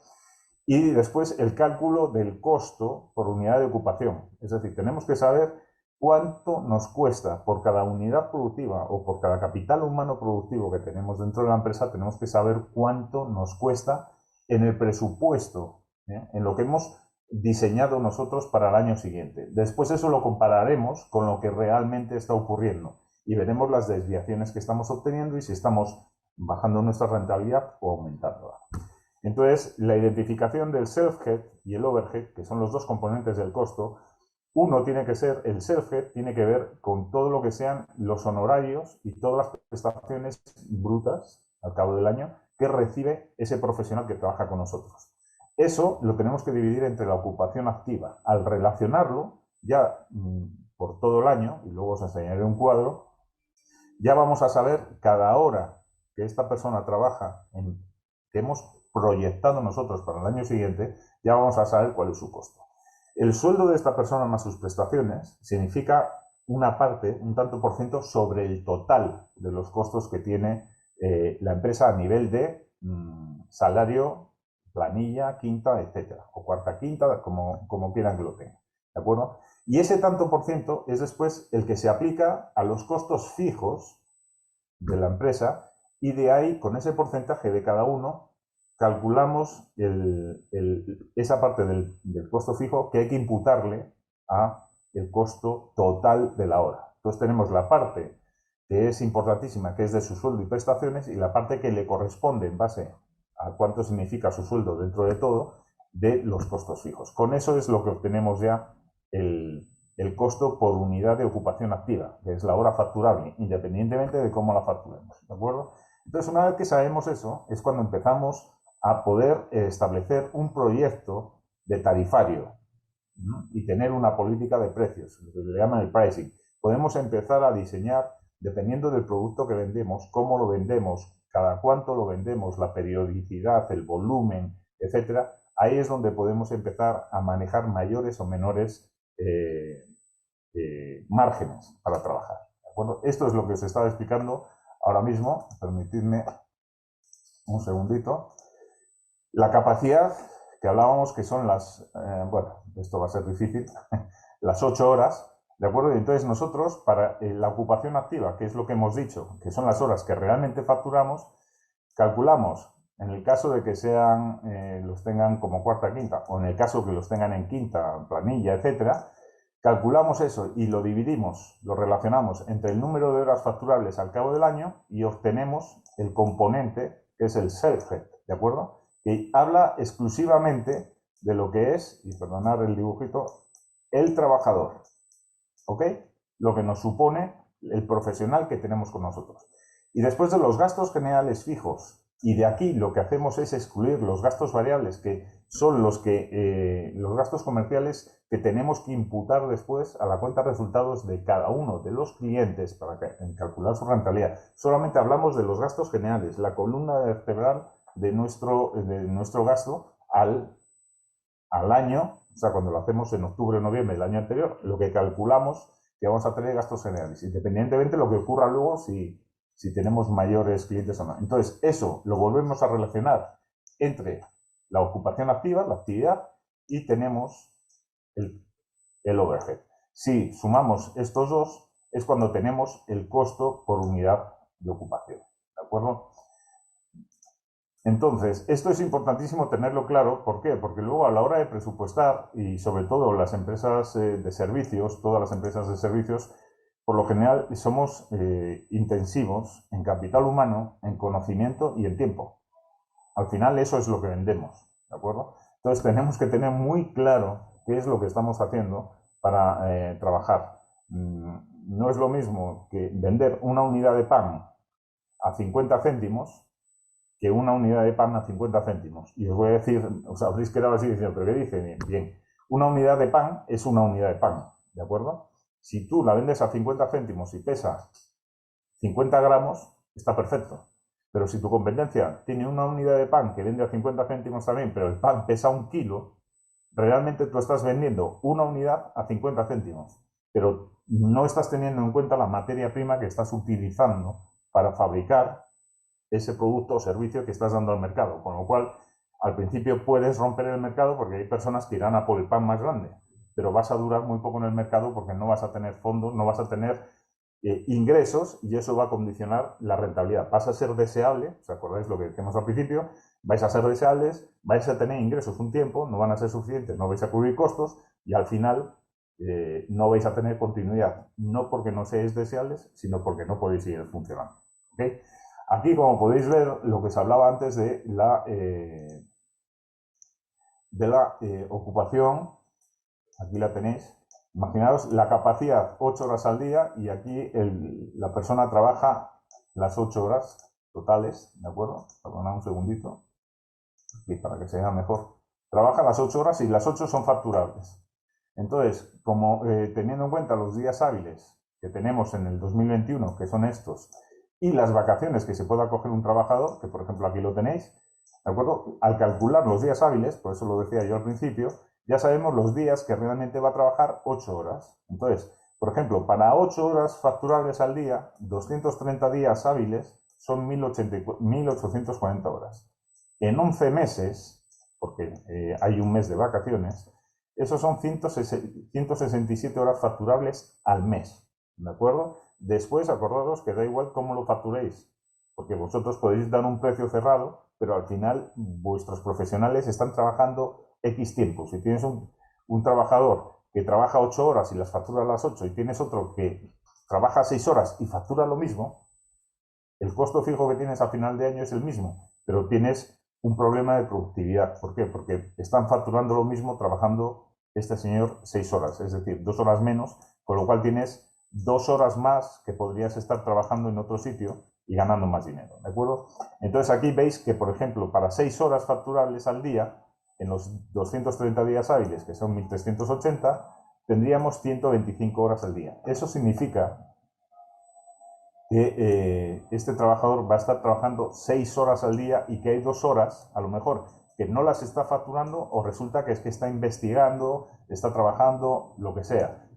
Y después el cálculo del costo por unidad de ocupación. Es decir, tenemos que saber cuánto nos cuesta por cada unidad productiva o por cada capital humano productivo que tenemos dentro de la empresa. Tenemos que saber cuánto nos cuesta en el presupuesto, en lo que hemos diseñado nosotros para el año siguiente. Después eso lo compararemos con lo que realmente está ocurriendo y veremos las desviaciones que estamos obteniendo y si estamos bajando nuestra rentabilidad o aumentándola. Entonces, la identificación del self-head y el overhead, que son los dos componentes del costo, uno tiene que ser, el self-head tiene que ver con todo lo que sean los honorarios y todas las prestaciones brutas al cabo del año que recibe ese profesional que trabaja con nosotros. Eso lo tenemos que dividir entre la ocupación activa. Al relacionarlo, ya por todo el año, y luego os enseñaré un cuadro, ya vamos a saber cada hora que esta persona trabaja, que hemos proyectado nosotros para el año siguiente, ya vamos a saber cuál es su costo. El sueldo de esta persona más sus prestaciones significa una parte, un tanto por ciento sobre el total de los costos que tiene la empresa a nivel de salario, planilla, quinta, etcétera, o cuarta, quinta, como quieran que lo tengan, ¿de acuerdo? Y ese tanto por ciento es después el que se aplica a los costos fijos de la empresa y de ahí, con ese porcentaje de cada uno, calculamos esa parte del costo fijo que hay que imputarle a el costo total de la hora. Entonces tenemos la parte que es importantísima, que es de su sueldo y prestaciones, y la parte que le corresponde en base a cuánto significa su sueldo dentro de todo, de los costos fijos. Con eso es lo que obtenemos ya el costo por unidad de ocupación activa, que es la hora facturable, independientemente de cómo la facturemos, ¿de acuerdo? Entonces, una vez que sabemos eso, es cuando empezamos a poder establecer un proyecto de tarifario, ¿no? Y tener una política de precios, lo que le llaman el pricing. Podemos empezar a diseñar, dependiendo del producto que vendemos, cómo lo vendemos, cada cuánto lo vendemos, la periodicidad, el volumen, etcétera. Ahí es donde podemos empezar a manejar mayores o menores márgenes para trabajar. ¿De acuerdo? Esto es lo que os estaba explicando ahora mismo. Permitidme un segundito. La capacidad que hablábamos, que son bueno, esto va a ser difícil, las 8 horas, ¿de acuerdo? Y entonces nosotros, para la ocupación activa, que es lo que hemos dicho, que son las horas que realmente facturamos, calculamos, en el caso de que los tengan como cuarta, quinta, o en el caso que los tengan en quinta, planilla, etcétera, calculamos eso y lo dividimos, lo relacionamos entre el número de horas facturables al cabo del año y obtenemos el componente que es el self-head, ¿de acuerdo? Que habla exclusivamente de lo que es, y perdonad el dibujito, el trabajador, ¿ok? Lo que nos supone el profesional que tenemos con nosotros. Y después de los gastos generales fijos, y de aquí lo que hacemos es excluir los gastos variables, que son los gastos comerciales que tenemos que imputar después a la cuenta de resultados de cada uno de los clientes para calcular su rentabilidad. Solamente hablamos de los gastos generales, la columna vertebral de nuestro gasto al año, o sea, cuando lo hacemos en octubre o noviembre del año anterior, lo que calculamos que vamos a tener gastos generales, independientemente de lo que ocurra luego si tenemos mayores clientes o no. Entonces, eso lo volvemos a relacionar entre la ocupación activa, la actividad, y tenemos el overhead. Si sumamos estos dos, es cuando tenemos el costo por unidad de ocupación. ¿De acuerdo? Entonces, esto es importantísimo tenerlo claro. ¿Por qué? Porque luego a la hora de presupuestar, y sobre todo las empresas de servicios, todas las empresas de servicios, por lo general somos intensivos en capital humano, en conocimiento y en tiempo. Al final eso es lo que vendemos, ¿de acuerdo? Entonces tenemos que tener muy claro qué es lo que estamos haciendo para trabajar. No es lo mismo que vender una unidad de pan a 50 céntimos que una unidad de pan a 50 céntimos. Y os voy a decir, os habréis quedado así diciendo, ¿pero qué dice? Bien, una unidad de pan es una unidad de pan, ¿de acuerdo? Si tú la vendes a 50 céntimos y pesa 50 gramos, está perfecto. Pero si tu competencia tiene una unidad de pan que vende a 50 céntimos también, pero el pan pesa 1 kilo, realmente tú estás vendiendo una unidad a 50 céntimos, pero no estás teniendo en cuenta la materia prima que estás utilizando para fabricar ese producto o servicio que estás dando al mercado. Con lo cual, al principio puedes romper el mercado porque hay personas que irán a por el pan más grande, pero vas a durar muy poco en el mercado porque no vas a tener fondos, no vas a tener ingresos, y eso va a condicionar la rentabilidad. Vas a ser deseable, ¿os acordáis lo que decíamos al principio? Vais a ser deseables, vais a tener ingresos un tiempo, no van a ser suficientes, no vais a cubrir costos y al final no vais a tener continuidad, no porque no seáis deseables, sino porque no podéis seguir funcionando. ¿Okay? Aquí, como podéis ver, lo que se hablaba antes de la ocupación, aquí la tenéis. Imaginaos la capacidad 8 horas al día y aquí la persona trabaja las 8 horas totales, ¿de acuerdo? Perdonad un segundito, aquí para que se vea mejor. Trabaja las 8 horas y las 8 son facturables. Entonces, como teniendo en cuenta los días hábiles que tenemos en el 2021, que son estos, y las vacaciones que se pueda coger un trabajador, que por ejemplo aquí lo tenéis, ¿de acuerdo? Al calcular los días hábiles, por eso lo decía yo al principio, ya sabemos los días que realmente va a trabajar 8 horas. Entonces, por ejemplo, para 8 horas facturables al día, 230 días hábiles son 1840 horas. En 11 meses, porque hay un mes de vacaciones, esos son 167 horas facturables al mes, ¿de acuerdo? Después, acordaros que da igual cómo lo facturéis, porque vosotros podéis dar un precio cerrado, pero al final vuestros profesionales están trabajando X tiempo. Si tienes un trabajador que trabaja 8 horas y las factura a las 8 y tienes otro que trabaja 6 horas y factura lo mismo, el costo fijo que tienes a final de año es el mismo, pero tienes un problema de productividad. ¿Por qué? Porque están facturando lo mismo trabajando este señor 6 horas, es decir, 2 horas menos, con lo cual tienes 2 horas más que podrías estar trabajando en otro sitio y ganando más dinero, ¿de acuerdo? Entonces aquí veis que, por ejemplo, para 6 horas facturables al día, en los 230 días hábiles, que son 1380, tendríamos 125 horas al día. Eso significa que este trabajador va a estar trabajando 6 horas al día y que hay 2 horas, a lo mejor, que no las está facturando o resulta que es que está investigando, está trabajando, lo que sea.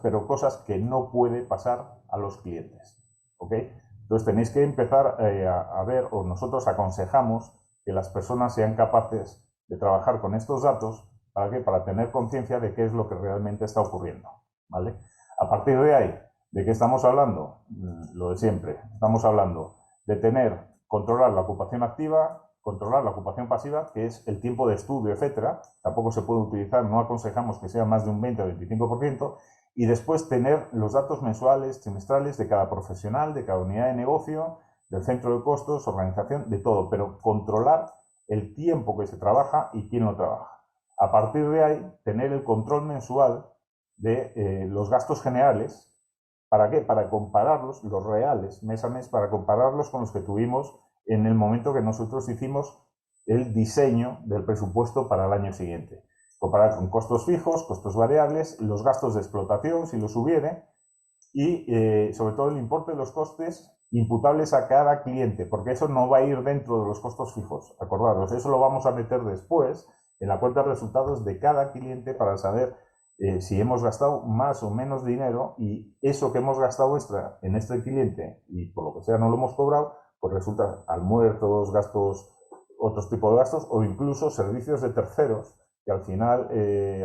Pero cosas que no puede pasar a los clientes. ¿Ok? Entonces tenéis que empezar a ver, o nosotros aconsejamos que las personas sean capaces de trabajar con estos datos. ¿Para qué? Para tener conciencia de qué es lo que realmente está ocurriendo. ¿Vale? A partir de ahí, ¿de qué estamos hablando? Lo de siempre. Estamos hablando de controlar la ocupación activa, controlar la ocupación pasiva, que es el tiempo de estudio, etcétera. Tampoco se puede utilizar, no aconsejamos que sea más de un 20 o 25%. Y después tener los datos mensuales, trimestrales de cada profesional, de cada unidad de negocio, del centro de costos, organización, de todo, pero controlar el tiempo que se trabaja y quién lo trabaja. A partir de ahí, tener el control mensual de los gastos generales. ¿Para qué? Para compararlos, los reales, mes a mes, para compararlos con los que tuvimos en el momento que nosotros hicimos el diseño del presupuesto para el año siguiente. Comparar con costos fijos, costos variables, los gastos de explotación, si los hubiere, y sobre todo el importe de los costes imputables a cada cliente, porque eso no va a ir dentro de los costos fijos. Acordaros, eso lo vamos a meter después en la cuenta de resultados de cada cliente para saber si hemos gastado más o menos dinero, y eso que hemos gastado extra en este cliente y por lo que sea no lo hemos cobrado, pues resulta almuerzos, gastos, otros tipos de gastos, o incluso servicios de terceros que al final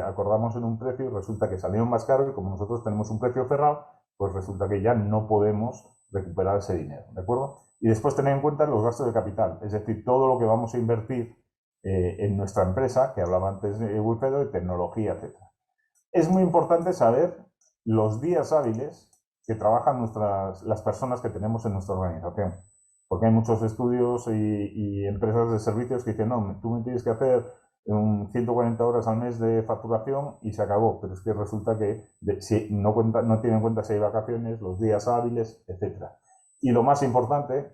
acordamos en un precio y resulta que salieron más caro, y como nosotros tenemos un precio cerrado, pues resulta que ya no podemos recuperar ese dinero, ¿de acuerdo? Y después tener en cuenta los gastos de capital, es decir, todo lo que vamos a invertir en nuestra empresa, que hablaba antes de Wilfredo, de tecnología, etc. Es muy importante saber los días hábiles que trabajan las personas que tenemos en nuestra organización, porque hay muchos estudios y empresas de servicios que dicen, no, tú me tienes que hacer 140 horas al mes de facturación y se acabó, pero es que resulta que si no tienen en cuenta si hay vacaciones, los días hábiles, etc. Y lo más importante,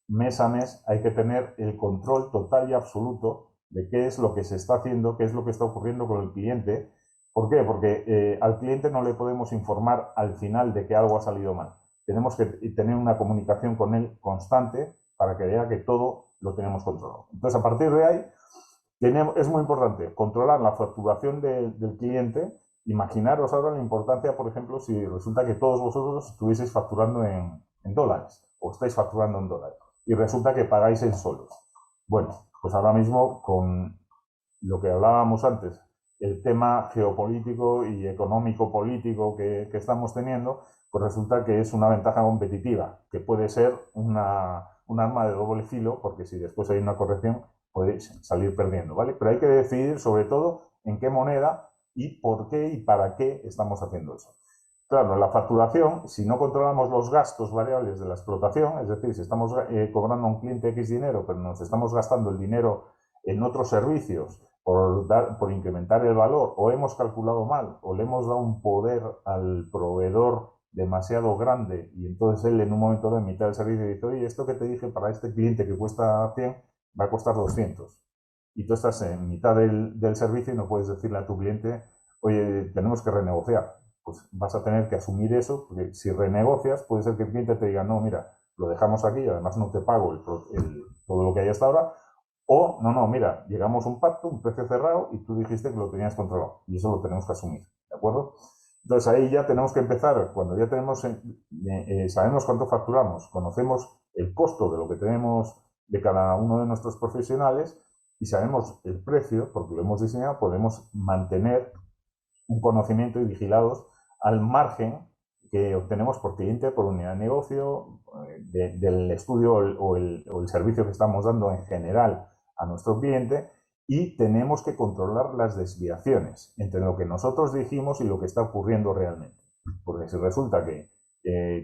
mes a mes hay que tener el control total y absoluto de qué es lo que se está haciendo, qué es lo que está ocurriendo con el cliente. ¿Por qué? Porque al cliente no le podemos informar al final de que algo ha salido mal. Tenemos que tener una comunicación con él constante para que vea que todo lo tenemos controlado. Entonces, a partir de ahí, es muy importante controlar la facturación del cliente. Imaginaros ahora la importancia, por ejemplo, si resulta que todos vosotros estuvieseis facturando en dólares, o estáis facturando en dólares, y resulta que pagáis en soles. Bueno, pues ahora mismo, con lo que hablábamos antes, el tema geopolítico y económico-político que estamos teniendo, pues resulta que es una ventaja competitiva, que puede ser un arma de doble filo, porque si después hay una corrección, podéis salir perdiendo, ¿vale? Pero hay que decidir sobre todo en qué moneda y por qué y para qué estamos haciendo eso. Claro, la facturación, si no controlamos los gastos variables de la explotación, es decir, si estamos cobrando a un cliente X dinero, pero nos estamos gastando el dinero en otros servicios por incrementar el valor, o hemos calculado mal, o le hemos dado un poder al proveedor demasiado grande, y entonces él en un momento de mitad del servicio dice, oye, esto que te dije para este cliente que cuesta 100, va a costar 200. Y tú estás en mitad del servicio y no puedes decirle a tu cliente, oye, tenemos que renegociar. Pues vas a tener que asumir eso, porque si renegocias, puede ser que el cliente te diga, no, mira, lo dejamos aquí y además no te pago todo lo que hay hasta ahora. O, no, mira, llegamos a un pacto, un precio cerrado, y tú dijiste que lo tenías controlado. Y eso lo tenemos que asumir, ¿de acuerdo? Entonces ahí ya tenemos que empezar, cuando ya sabemos cuánto facturamos, conocemos el costo de lo que tenemos de cada uno de nuestros profesionales y sabemos el precio, porque lo hemos diseñado, podemos mantener un conocimiento y vigilados al margen que obtenemos por cliente, por unidad de negocio, del estudio o el servicio que estamos dando en general a nuestro cliente, y tenemos que controlar las desviaciones entre lo que nosotros dijimos y lo que está ocurriendo realmente. Porque si resulta que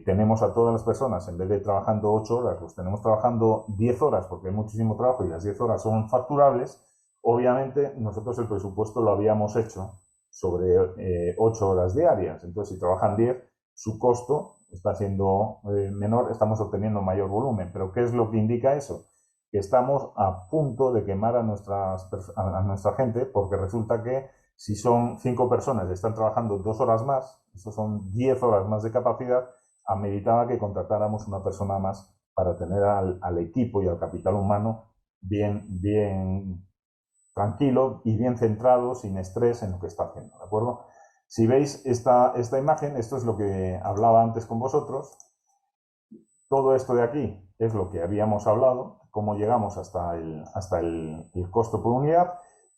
tenemos a todas las personas, en vez de trabajando 8 horas, los tenemos trabajando 10 horas porque hay muchísimo trabajo y las 10 horas son facturables, obviamente nosotros el presupuesto lo habíamos hecho sobre 8 horas diarias. Entonces, si trabajan 10, su costo está siendo menor, estamos obteniendo mayor volumen. Pero ¿qué es lo que indica eso? Que estamos a punto de quemar a nuestra gente, porque resulta que si son 5 personas y están trabajando 2 horas más, eso son 10 horas más de capacidad, ameritaba que contratáramos una persona más para tener al equipo y al capital humano bien tranquilo y bien centrado, sin estrés en lo que está haciendo, ¿de acuerdo? Si veis esta imagen, esto es lo que hablaba antes con vosotros. Todo esto de aquí es lo que habíamos hablado, cómo llegamos hasta el costo por unidad,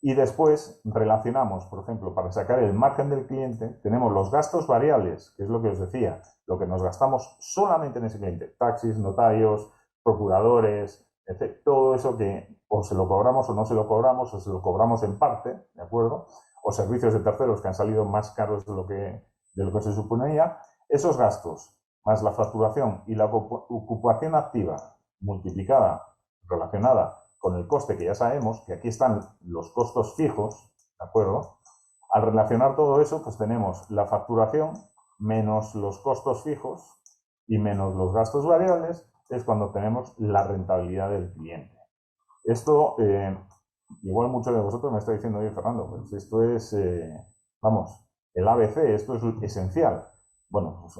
y después relacionamos, por ejemplo, para sacar el margen del cliente, tenemos los gastos variables, que es lo que os decía, lo que nos gastamos solamente en ese cliente, taxis, notarios, procuradores, etc. Todo eso que o se lo cobramos o no se lo cobramos, o se lo cobramos en parte, ¿de acuerdo? O servicios de terceros que han salido más caros de lo que se suponía, esos gastos más la facturación y la ocupación activa multiplicada, relacionada con el coste, que ya sabemos que aquí están los costos fijos, ¿de acuerdo? Al relacionar todo eso, pues tenemos la facturación menos los costos fijos y menos los gastos variables, es cuando tenemos la rentabilidad del cliente. Esto, igual muchos de vosotros me estáis diciendo, oye, Fernando, pues esto es, vamos, el ABC, esto es esencial. Bueno, pues,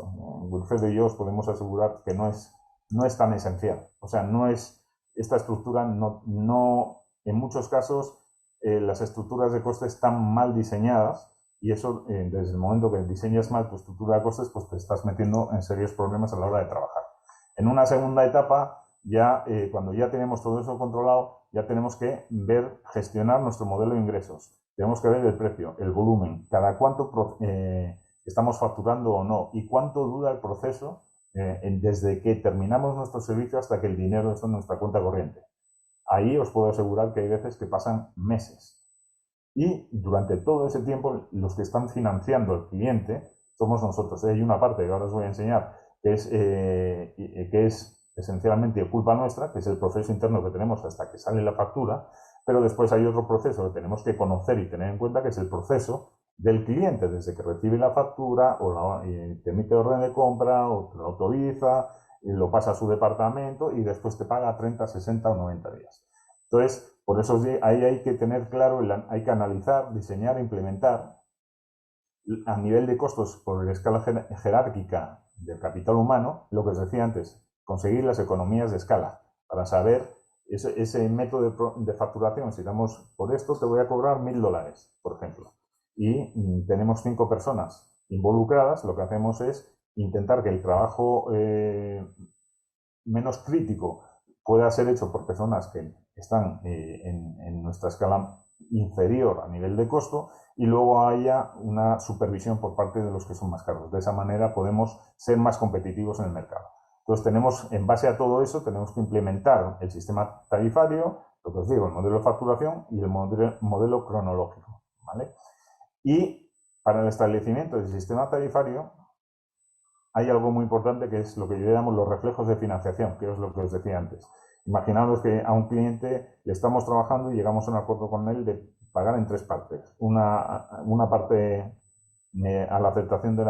Wilfredo y yo os podemos asegurar que no es tan esencial. O sea, no es, esta estructura en muchos casos, las estructuras de costes están mal diseñadas y eso, desde el momento que diseñas mal tu estructura de costes, pues te estás metiendo en serios problemas a la hora de trabajar. En una segunda etapa, ya cuando ya tenemos todo eso controlado, ya tenemos que gestionar nuestro modelo de ingresos. Tenemos que ver el precio, el volumen, cada cuánto estamos facturando o no y cuánto dura el proceso desde que terminamos nuestro servicio hasta que el dinero está en nuestra cuenta corriente. Ahí os puedo asegurar que hay veces que pasan meses. Y durante todo ese tiempo, los que están financiando al cliente somos nosotros. Hay una parte que ahora os voy a enseñar que es esencialmente culpa nuestra, que es el proceso interno que tenemos hasta que sale la factura, pero después hay otro proceso que tenemos que conocer y tener en cuenta, que es el proceso del cliente, desde que recibe la factura o te emite orden de compra o te lo autoriza, y lo pasa a su departamento y después te paga 30, 60 o 90 días. Entonces, por eso ahí hay que tener claro, hay que analizar, diseñar, implementar a nivel de costos por escala jerárquica del capital humano, lo que os decía antes, conseguir las economías de escala para saber ese método de facturación. Si damos por esto, te voy a cobrar $1000, por ejemplo, y tenemos 5 personas involucradas, lo que hacemos es intentar que el trabajo menos crítico pueda ser hecho por personas que están en nuestra escala inferior a nivel de costo, y luego haya una supervisión por parte de los que son más caros. De esa manera podemos ser más competitivos en el mercado. Entonces, en base a todo eso, tenemos que implementar el sistema tarifario, lo que os digo, el modelo de facturación y el modelo cronológico, ¿vale? Y para el establecimiento del sistema tarifario hay algo muy importante, que es lo que yo llamo los reflejos de financiación, que es lo que os decía antes. Imaginaos que a un cliente le estamos trabajando y llegamos a un acuerdo con él de pagar en 3 partes. Una parte a la aceptación de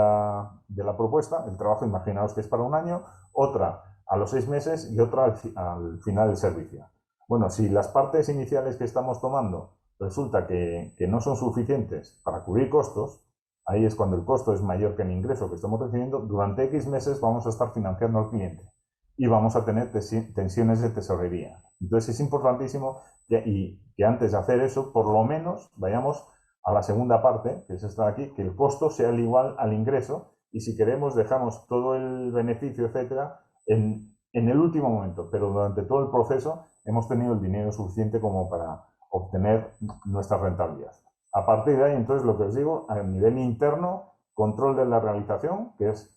la propuesta, el trabajo, imaginaos que es para un año, otra a los 6 meses y otra al final del servicio. Bueno, si las partes iniciales que estamos tomando resulta que no son suficientes para cubrir costos, ahí es cuando el costo es mayor que el ingreso que estamos recibiendo, durante X meses vamos a estar financiando al cliente y vamos a tener tensiones de tesorería. Entonces es importantísimo que antes de hacer eso, por lo menos vayamos a la segunda parte, que es esta de aquí, que el costo sea el igual al ingreso, y si queremos dejamos todo el beneficio, etcétera, en el último momento, pero durante todo el proceso hemos tenido el dinero suficiente como para obtener nuestra rentabilidad. A partir de ahí, entonces, lo que os digo, a nivel interno, control de la realización, que es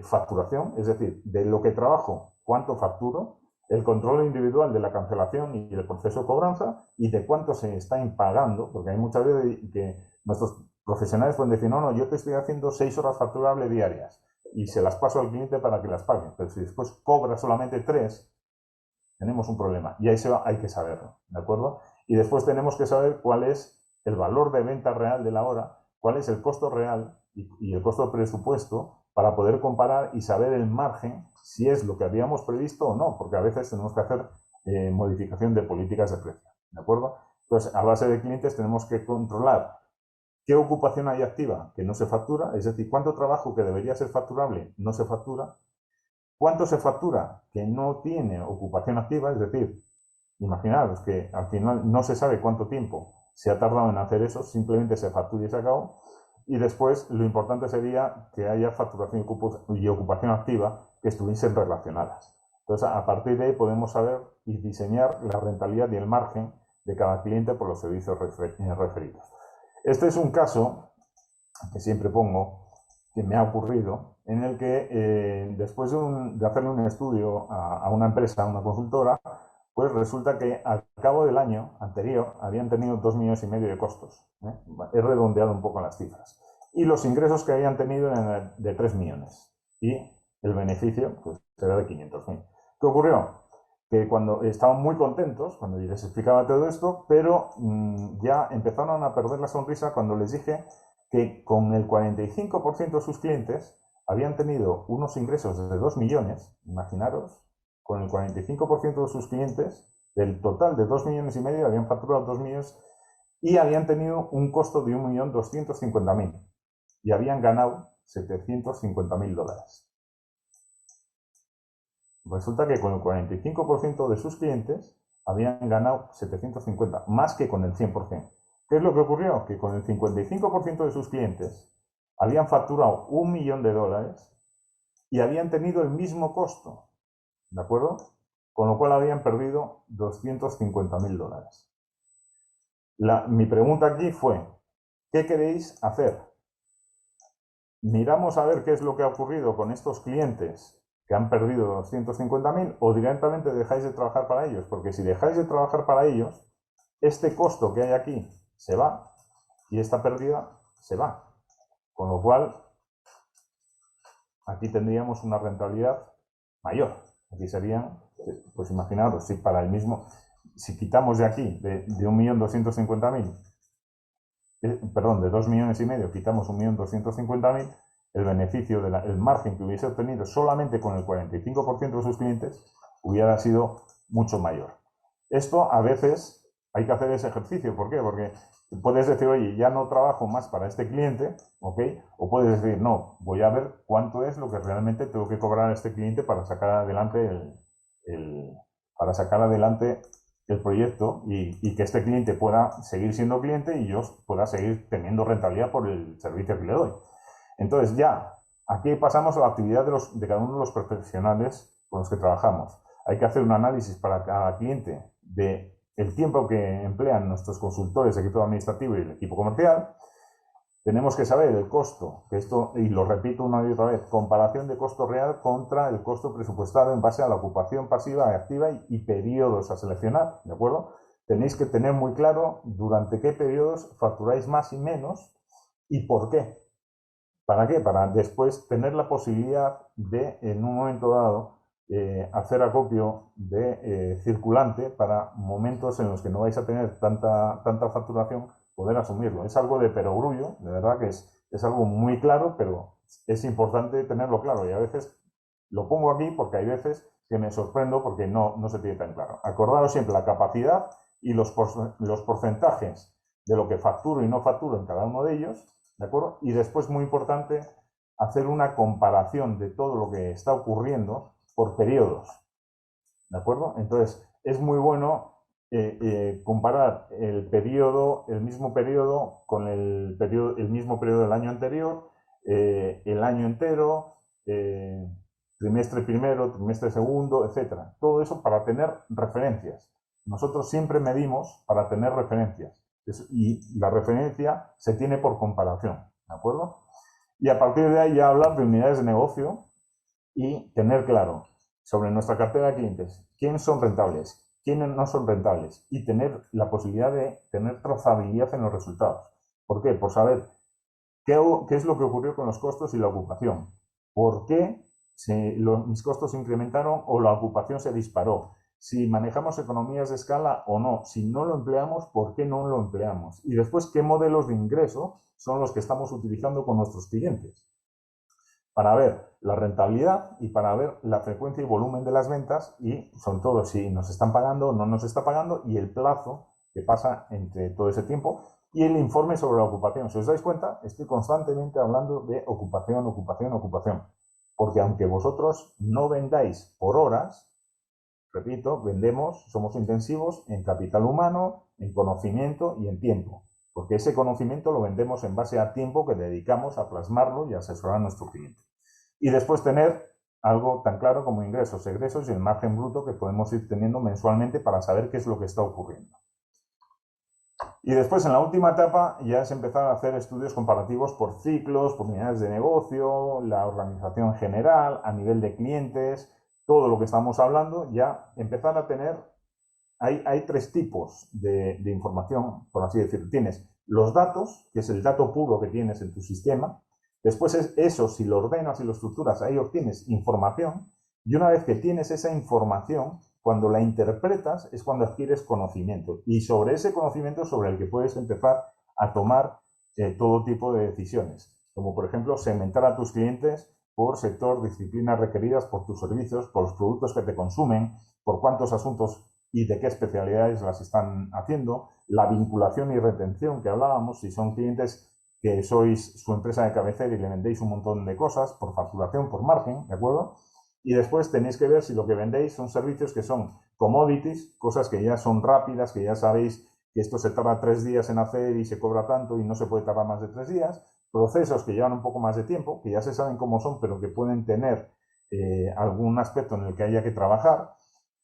facturación, es decir, de lo que trabajo, cuánto facturo, el control individual de la cancelación y el proceso de cobranza, y de cuánto se está impagando, porque hay muchas veces que nuestros profesionales pueden decir, no, yo te estoy haciendo 6 horas facturables diarias y se las paso al cliente para que las pague, pero si después cobra solamente 3, tenemos un problema, y eso hay que saberlo, ¿de acuerdo? Y después tenemos que saber cuál es el valor de venta real de la hora, cuál es el costo real y el costo de presupuesto, para poder comparar y saber el margen, si es lo que habíamos previsto o no, porque a veces tenemos que hacer modificación de políticas de precio, ¿de acuerdo? Entonces, a base de clientes tenemos que controlar qué ocupación hay activa que no se factura, es decir, cuánto trabajo que debería ser facturable no se factura, cuánto se factura que no tiene ocupación activa, es decir, imaginaros que al final no se sabe cuánto tiempo se ha tardado en hacer eso, simplemente se factura y se acabó. Y después lo importante sería que haya facturación y ocupación activa que estuviesen relacionadas. Entonces, a partir de ahí podemos saber y diseñar la rentabilidad y el margen de cada cliente por los servicios referidos. Este es un caso que siempre pongo, que me ha ocurrido, en el que después de hacerle un estudio a una empresa, a una consultora, pues resulta que al cabo del año anterior habían tenido 2,5 millones de costos. He redondeado un poco las cifras. Y los ingresos que habían tenido eran de 3 millones. Y el beneficio pues, era de 500.000. ¿Qué ocurrió? Que cuando estaban muy contentos, cuando yo les explicaba todo esto, pero ya empezaron a perder la sonrisa cuando les dije que con el 45% de sus clientes habían tenido unos ingresos de 2 millones, imaginaros, con el 45% de sus clientes, del total de 2,5 millones, habían facturado 2 millones y habían tenido un costo de 1.250.000 y habían ganado 750.000 dólares. Resulta que con el 45% de sus clientes habían ganado 750, más que con el 100%. ¿Qué es lo que ocurrió? Que con el 55% de sus clientes habían facturado 1 millón de dólares y habían tenido el mismo costo, ¿de acuerdo? Con lo cual habían perdido 250.000 dólares. Mi pregunta aquí fue, ¿qué queréis hacer? ¿Miramos a ver qué es lo que ha ocurrido con estos clientes que han perdido 250.000 o directamente dejáis de trabajar para ellos? Porque si dejáis de trabajar para ellos, este costo que hay aquí se va y esta pérdida se va. Con lo cual, aquí tendríamos una rentabilidad mayor. Aquí serían, pues imaginaros, si para el mismo, si quitamos de aquí, de 1.250.000, perdón, de 2,5 millones, quitamos 1.250.000, el beneficio, el margen que hubiese obtenido solamente con el 45% de sus clientes hubiera sido mucho mayor. Esto a veces hay que hacer ese ejercicio. ¿Por qué? Porque puedes decir, oye, ya no trabajo más para este cliente, ¿ok? O puedes decir, no, voy a ver cuánto es lo que realmente tengo que cobrar a este cliente para sacar adelante el proyecto y que este cliente pueda seguir siendo cliente y yo pueda seguir teniendo rentabilidad por el servicio que le doy. Entonces ya, aquí pasamos a la actividad de cada uno de los profesionales con los que trabajamos. Hay que hacer un análisis para cada cliente de el tiempo que emplean nuestros consultores, el equipo administrativo y el equipo comercial. Tenemos que saber el costo, que esto, y lo repito una y otra vez, comparación de costo real contra el costo presupuestado en base a la ocupación pasiva, activa y periodos a seleccionar, ¿de acuerdo? Tenéis que tener muy claro durante qué periodos facturáis más y menos y por qué. ¿Para qué? Para después tener la posibilidad de, en un momento dado, hacer acopio de circulante para momentos en los que no vais a tener tanta facturación, poder asumirlo. Es algo de perogrullo, de verdad que es algo muy claro, pero es importante tenerlo claro. Y a veces lo pongo aquí porque hay veces que me sorprendo porque no se tiene tan claro. Acordaros siempre la capacidad y los porcentajes de lo que facturo y no facturo en cada uno de ellos, ¿de acuerdo? Y después, muy importante, hacer una comparación de todo lo que está ocurriendo por periodos, ¿de acuerdo? Entonces, es muy bueno comparar el mismo periodo con el mismo periodo del año anterior, el año entero, trimestre primero, trimestre segundo, etcétera. Todo eso para tener referencias. Nosotros siempre medimos para tener referencias. Y la referencia se tiene por comparación, ¿de acuerdo? Y a partir de ahí ya hablar de unidades de negocio y tener claro sobre nuestra cartera de clientes quiénes son rentables, quiénes no son rentables y tener la posibilidad de tener trazabilidad en los resultados. ¿Por qué? Por saber qué es lo que ocurrió con los costos y la ocupación. ¿Por qué mis costos se incrementaron o la ocupación se disparó? Si manejamos economías de escala o no, si no lo empleamos, ¿por qué no lo empleamos? Y después, ¿qué modelos de ingreso son los que estamos utilizando con nuestros clientes? Para ver la rentabilidad y para ver la frecuencia y volumen de las ventas y, sobre todo, si nos están pagando o no nos está pagando y el plazo que pasa entre todo ese tiempo y el informe sobre la ocupación. Si os dais cuenta, estoy constantemente hablando de ocupación, ocupación, ocupación. Porque aunque vosotros no vendáis por horas, repito, vendemos, somos intensivos en capital humano, en conocimiento y en tiempo, porque ese conocimiento lo vendemos en base a tiempo que dedicamos a plasmarlo y a asesorar a nuestro cliente. Y después tener algo tan claro como ingresos, egresos y el margen bruto que podemos ir teniendo mensualmente para saber qué es lo que está ocurriendo. Y después, en la última etapa, ya es empezar a hacer estudios comparativos por ciclos, por unidades de negocio, la organización general, a nivel de clientes, todo lo que estamos hablando, ya empezar a tener, hay tres tipos de información, por así decirlo. Tienes los datos, que es el dato puro que tienes en tu sistema. Después es eso, si lo ordenas y lo estructuras, ahí obtienes información. Y una vez que tienes esa información, cuando la interpretas es cuando adquieres conocimiento. Y sobre ese conocimiento sobre el que puedes empezar a tomar todo tipo de decisiones. Como por ejemplo, segmentar a tus clientes por sector, disciplinas requeridas por tus servicios, por los productos que te consumen, por cuántos asuntos y de qué especialidades las están haciendo, la vinculación y retención que hablábamos, si son clientes que sois su empresa de cabecera y le vendéis un montón de cosas por facturación, por margen, ¿de acuerdo? Y después tenéis que ver si lo que vendéis son servicios que son commodities, cosas que ya son rápidas, que ya sabéis que esto se tarda 3 días en hacer y se cobra tanto y no se puede tardar más de 3 días, procesos que llevan un poco más de tiempo, que ya se saben cómo son, pero que pueden tener algún aspecto en el que haya que trabajar,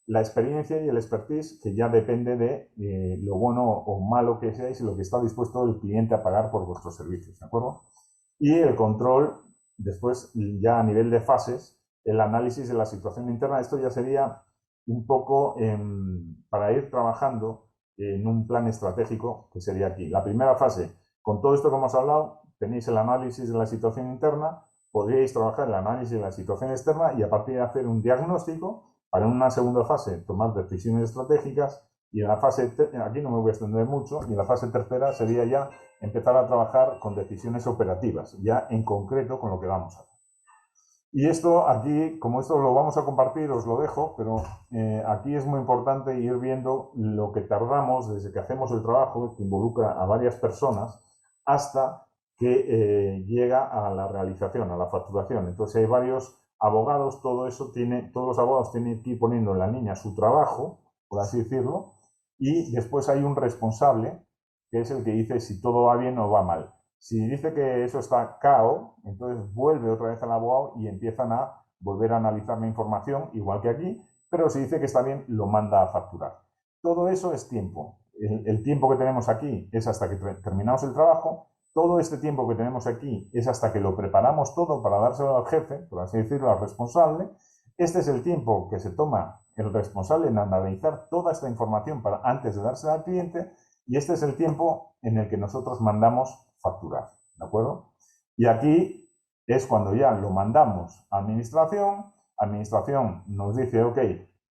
la experiencia y el expertise, que ya depende de lo bueno o malo que seáis y lo que está dispuesto el cliente a pagar por vuestros servicios, ¿de acuerdo? Y el control, después, ya a nivel de fases, el análisis de la situación interna. Esto ya sería un poco para ir trabajando en un plan estratégico, que sería aquí. La primera fase, con todo esto que hemos hablado, tenéis el análisis de la situación interna, podríais trabajar el análisis de la situación externa y a partir de hacer un diagnóstico, para en una segunda fase tomar decisiones estratégicas, y en la fase, aquí no me voy a extender mucho, y en la fase tercera sería ya empezar a trabajar con decisiones operativas, ya en concreto con lo que vamos a hacer. Y esto aquí, como esto lo vamos a compartir, os lo dejo, pero aquí es muy importante ir viendo lo que tardamos desde que hacemos el trabajo, que involucra a varias personas, hasta que llega a la realización, a la facturación. Entonces hay varios abogados, todos los abogados tienen que ir poniendo en la línea su trabajo, por así decirlo, y después hay un responsable, que es el que dice si todo va bien o va mal. Si dice que eso está cao, entonces vuelve otra vez al abogado y empiezan a volver a analizar la información, igual que aquí, pero si dice que está bien, lo manda a facturar. Todo eso es tiempo. El tiempo que tenemos aquí es hasta que terminamos el trabajo. Todo este tiempo que tenemos aquí es hasta que lo preparamos todo para dárselo al jefe, por así decirlo, al responsable. Este es el tiempo que se toma el responsable en analizar toda esta información antes de dársela al cliente, y este es el tiempo en el que nosotros mandamos facturar, ¿de acuerdo? Y aquí es cuando ya lo mandamos a administración, administración nos dice, ok,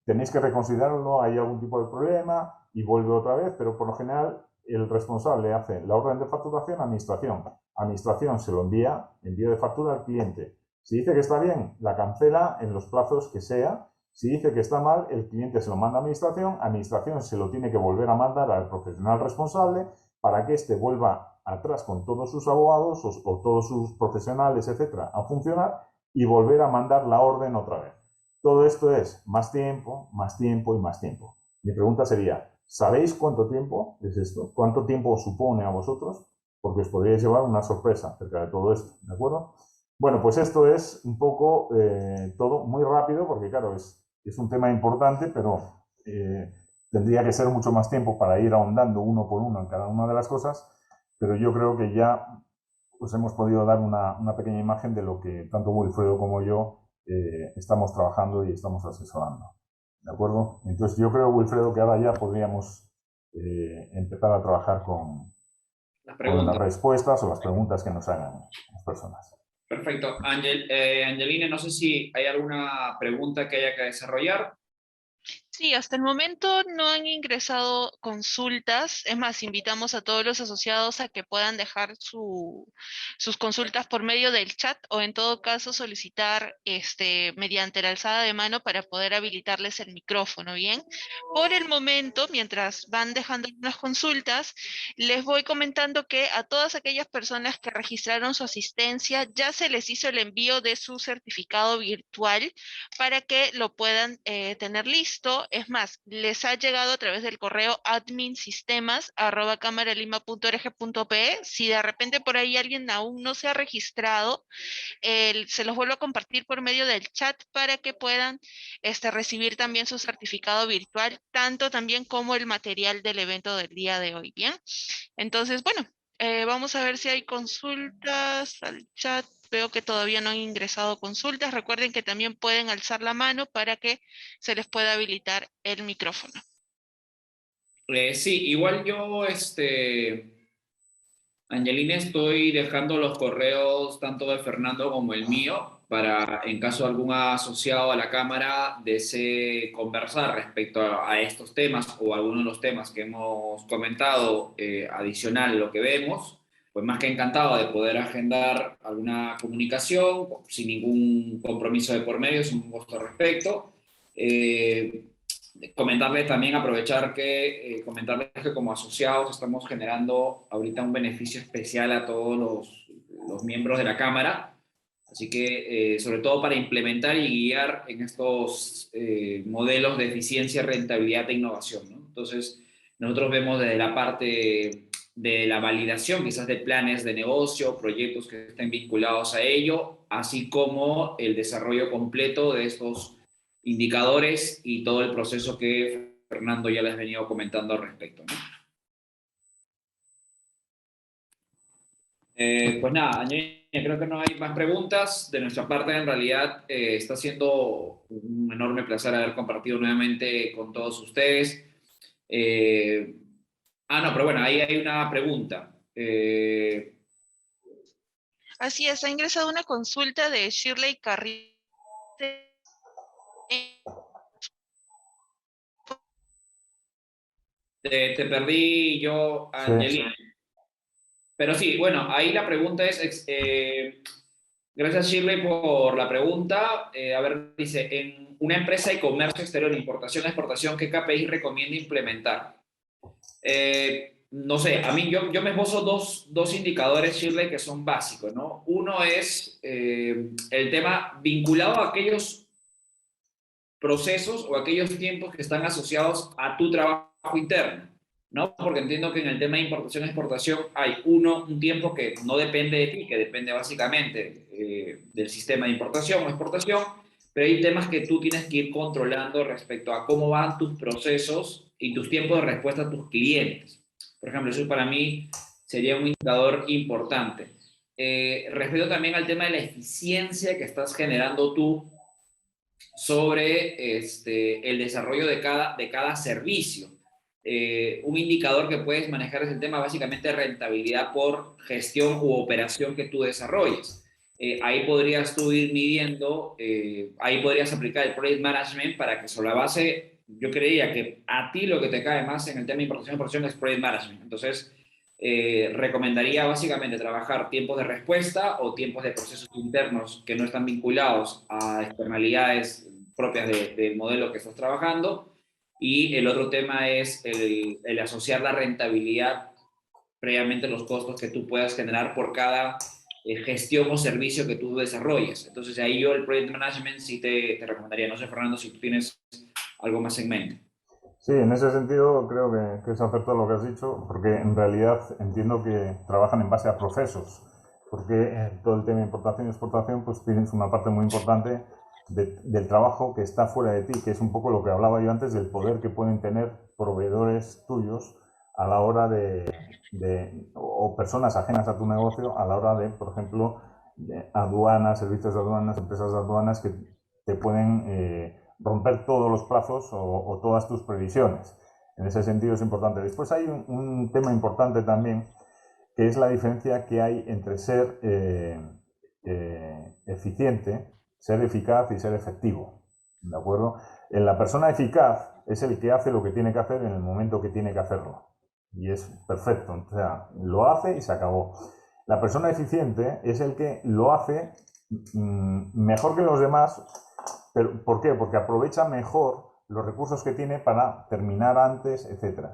tenéis que reconsiderarlo, hay algún tipo de problema, y vuelve otra vez, pero por lo general el responsable hace la orden de facturación a administración. Administración se lo envía, envío de factura al cliente. Si dice que está bien, la cancela en los plazos que sea. Si dice que está mal, el cliente se lo manda a administración se lo tiene que volver a mandar al profesional responsable para que éste vuelva atrás con todos sus abogados o todos sus profesionales, etcétera, a funcionar y volver a mandar la orden otra vez. Todo esto es más tiempo, más tiempo y más tiempo. Mi pregunta sería, ¿sabéis cuánto tiempo es esto? ¿Cuánto tiempo os supone a vosotros? Porque os podríais llevar una sorpresa acerca de todo esto, ¿de acuerdo? Bueno, pues esto es un poco todo muy rápido, porque claro, es un tema importante, pero tendría que ser mucho más tiempo para ir ahondando uno por uno en cada una de las cosas, pero yo creo que ya pues hemos podido dar una pequeña imagen de lo que tanto Wilfredo como yo estamos trabajando y estamos asesorando. ¿De acuerdo? Entonces yo creo, Wilfredo, que ahora ya podríamos empezar a trabajar con las respuestas o las preguntas que nos hagan las personas. Perfecto. Angeline, no sé si hay alguna pregunta que haya que desarrollar. Sí, hasta el momento no han ingresado consultas. Es más, invitamos a todos los asociados a que puedan dejar sus consultas por medio del chat o en todo caso solicitar mediante la alzada de mano para poder habilitarles el micrófono, ¿bien? Por el momento, mientras van dejando unas consultas, les voy comentando que a todas aquellas personas que registraron su asistencia ya se les hizo el envío de su certificado virtual para que lo puedan tener listo Es más, les ha llegado a través del correo adminsistemas@camaralima.org.pe. Si de repente por ahí alguien aún no se ha registrado, se los vuelvo a compartir por medio del chat para que puedan recibir también su certificado virtual, tanto también como el material del evento del día de hoy. Bien, entonces, bueno, vamos a ver si hay consultas al chat. Veo que todavía no han ingresado consultas. Recuerden que también pueden alzar la mano para que se les pueda habilitar el micrófono. Sí, igual yo, Angelina, estoy dejando los correos tanto de Fernando como el mío para, en caso algún asociado a la Cámara desee conversar respecto a estos temas o algunos de los temas que hemos comentado, adicional a lo que vemos, pues más que encantado de poder agendar alguna comunicación sin ningún compromiso de por medio, sin un costo al respecto. Comentarles también, aprovechar que comentarles que como asociados estamos generando ahorita un beneficio especial a todos los miembros de la Cámara, así que sobre todo para implementar y guiar en estos modelos de eficiencia, rentabilidad e innovación, ¿no? Entonces, nosotros vemos desde la parte de la validación quizás de planes de negocio, proyectos que estén vinculados a ello, así como el desarrollo completo de estos indicadores y todo el proceso que Fernando ya les ha venido comentando al respecto, ¿no? Pues nada, creo que no hay más preguntas. De nuestra parte, en realidad, está siendo un enorme placer haber compartido nuevamente con todos ustedes. No, pero bueno, ahí hay una pregunta. Así es, ha ingresado una consulta de Shirley Carrillo. Te perdí yo, Angelina. Sí. Pero sí, bueno, ahí la pregunta es, gracias Shirley por la pregunta. A ver, dice, en una empresa de comercio exterior, importación, exportación, ¿qué KPI recomienda implementar? No sé, a mí yo me esbozo dos indicadores, Shirley, que son básicos, ¿no? Uno es el tema vinculado a aquellos procesos o aquellos tiempos que están asociados a tu trabajo interno, ¿no? Porque entiendo que en el tema de importación-exportación hay un tiempo que no depende de ti, que depende básicamente del sistema de importación o exportación, pero hay temas que tú tienes que ir controlando respecto a cómo van tus procesos y tus tiempos de respuesta a tus clientes. Por ejemplo, eso para mí sería un indicador importante. Respecto también al tema de la eficiencia que estás generando tú sobre el desarrollo de cada servicio. Un indicador que puedes manejar es el tema básicamente de rentabilidad por gestión u operación que tú desarrolles. Ahí podrías tú ir midiendo, ahí podrías aplicar el Project Management para que sobre la base, yo creía que a ti lo que te cae más en el tema de importación y exportación es Project Management. Entonces, recomendaría básicamente trabajar tiempos de respuesta o tiempos de procesos internos que no están vinculados a externalidades propias del modelo que estás trabajando. Y el otro tema es el asociar la rentabilidad previamente a los costos que tú puedas generar por cada gestión o servicio que tú desarrolles. Entonces ahí yo el Project Management sí te recomendaría. No sé, Fernando, si tú tienes algo más en mente. Sí, en ese sentido creo que es acertado lo que has dicho, porque en realidad entiendo que trabajan en base a procesos, porque todo el tema de importación y exportación pues tienes una parte muy importante del trabajo que está fuera de ti, que es un poco lo que hablaba yo antes del poder que pueden tener proveedores tuyos a la hora o personas ajenas a tu negocio a la hora de, por ejemplo, aduanas, servicios de aduanas, empresas de aduanas que te pueden romper todos los plazos o todas tus previsiones. En ese sentido es importante. Después hay un tema importante también, que es la diferencia que hay entre ser eficiente, ser eficaz y ser efectivo. ¿De acuerdo? La persona eficaz es el que hace lo que tiene que hacer en el momento que tiene que hacerlo. Y es perfecto. O sea, lo hace y se acabó. La persona eficiente es el que lo hace mejor que los demás. Pero, ¿por qué? Porque aprovecha mejor los recursos que tiene para terminar antes, etc.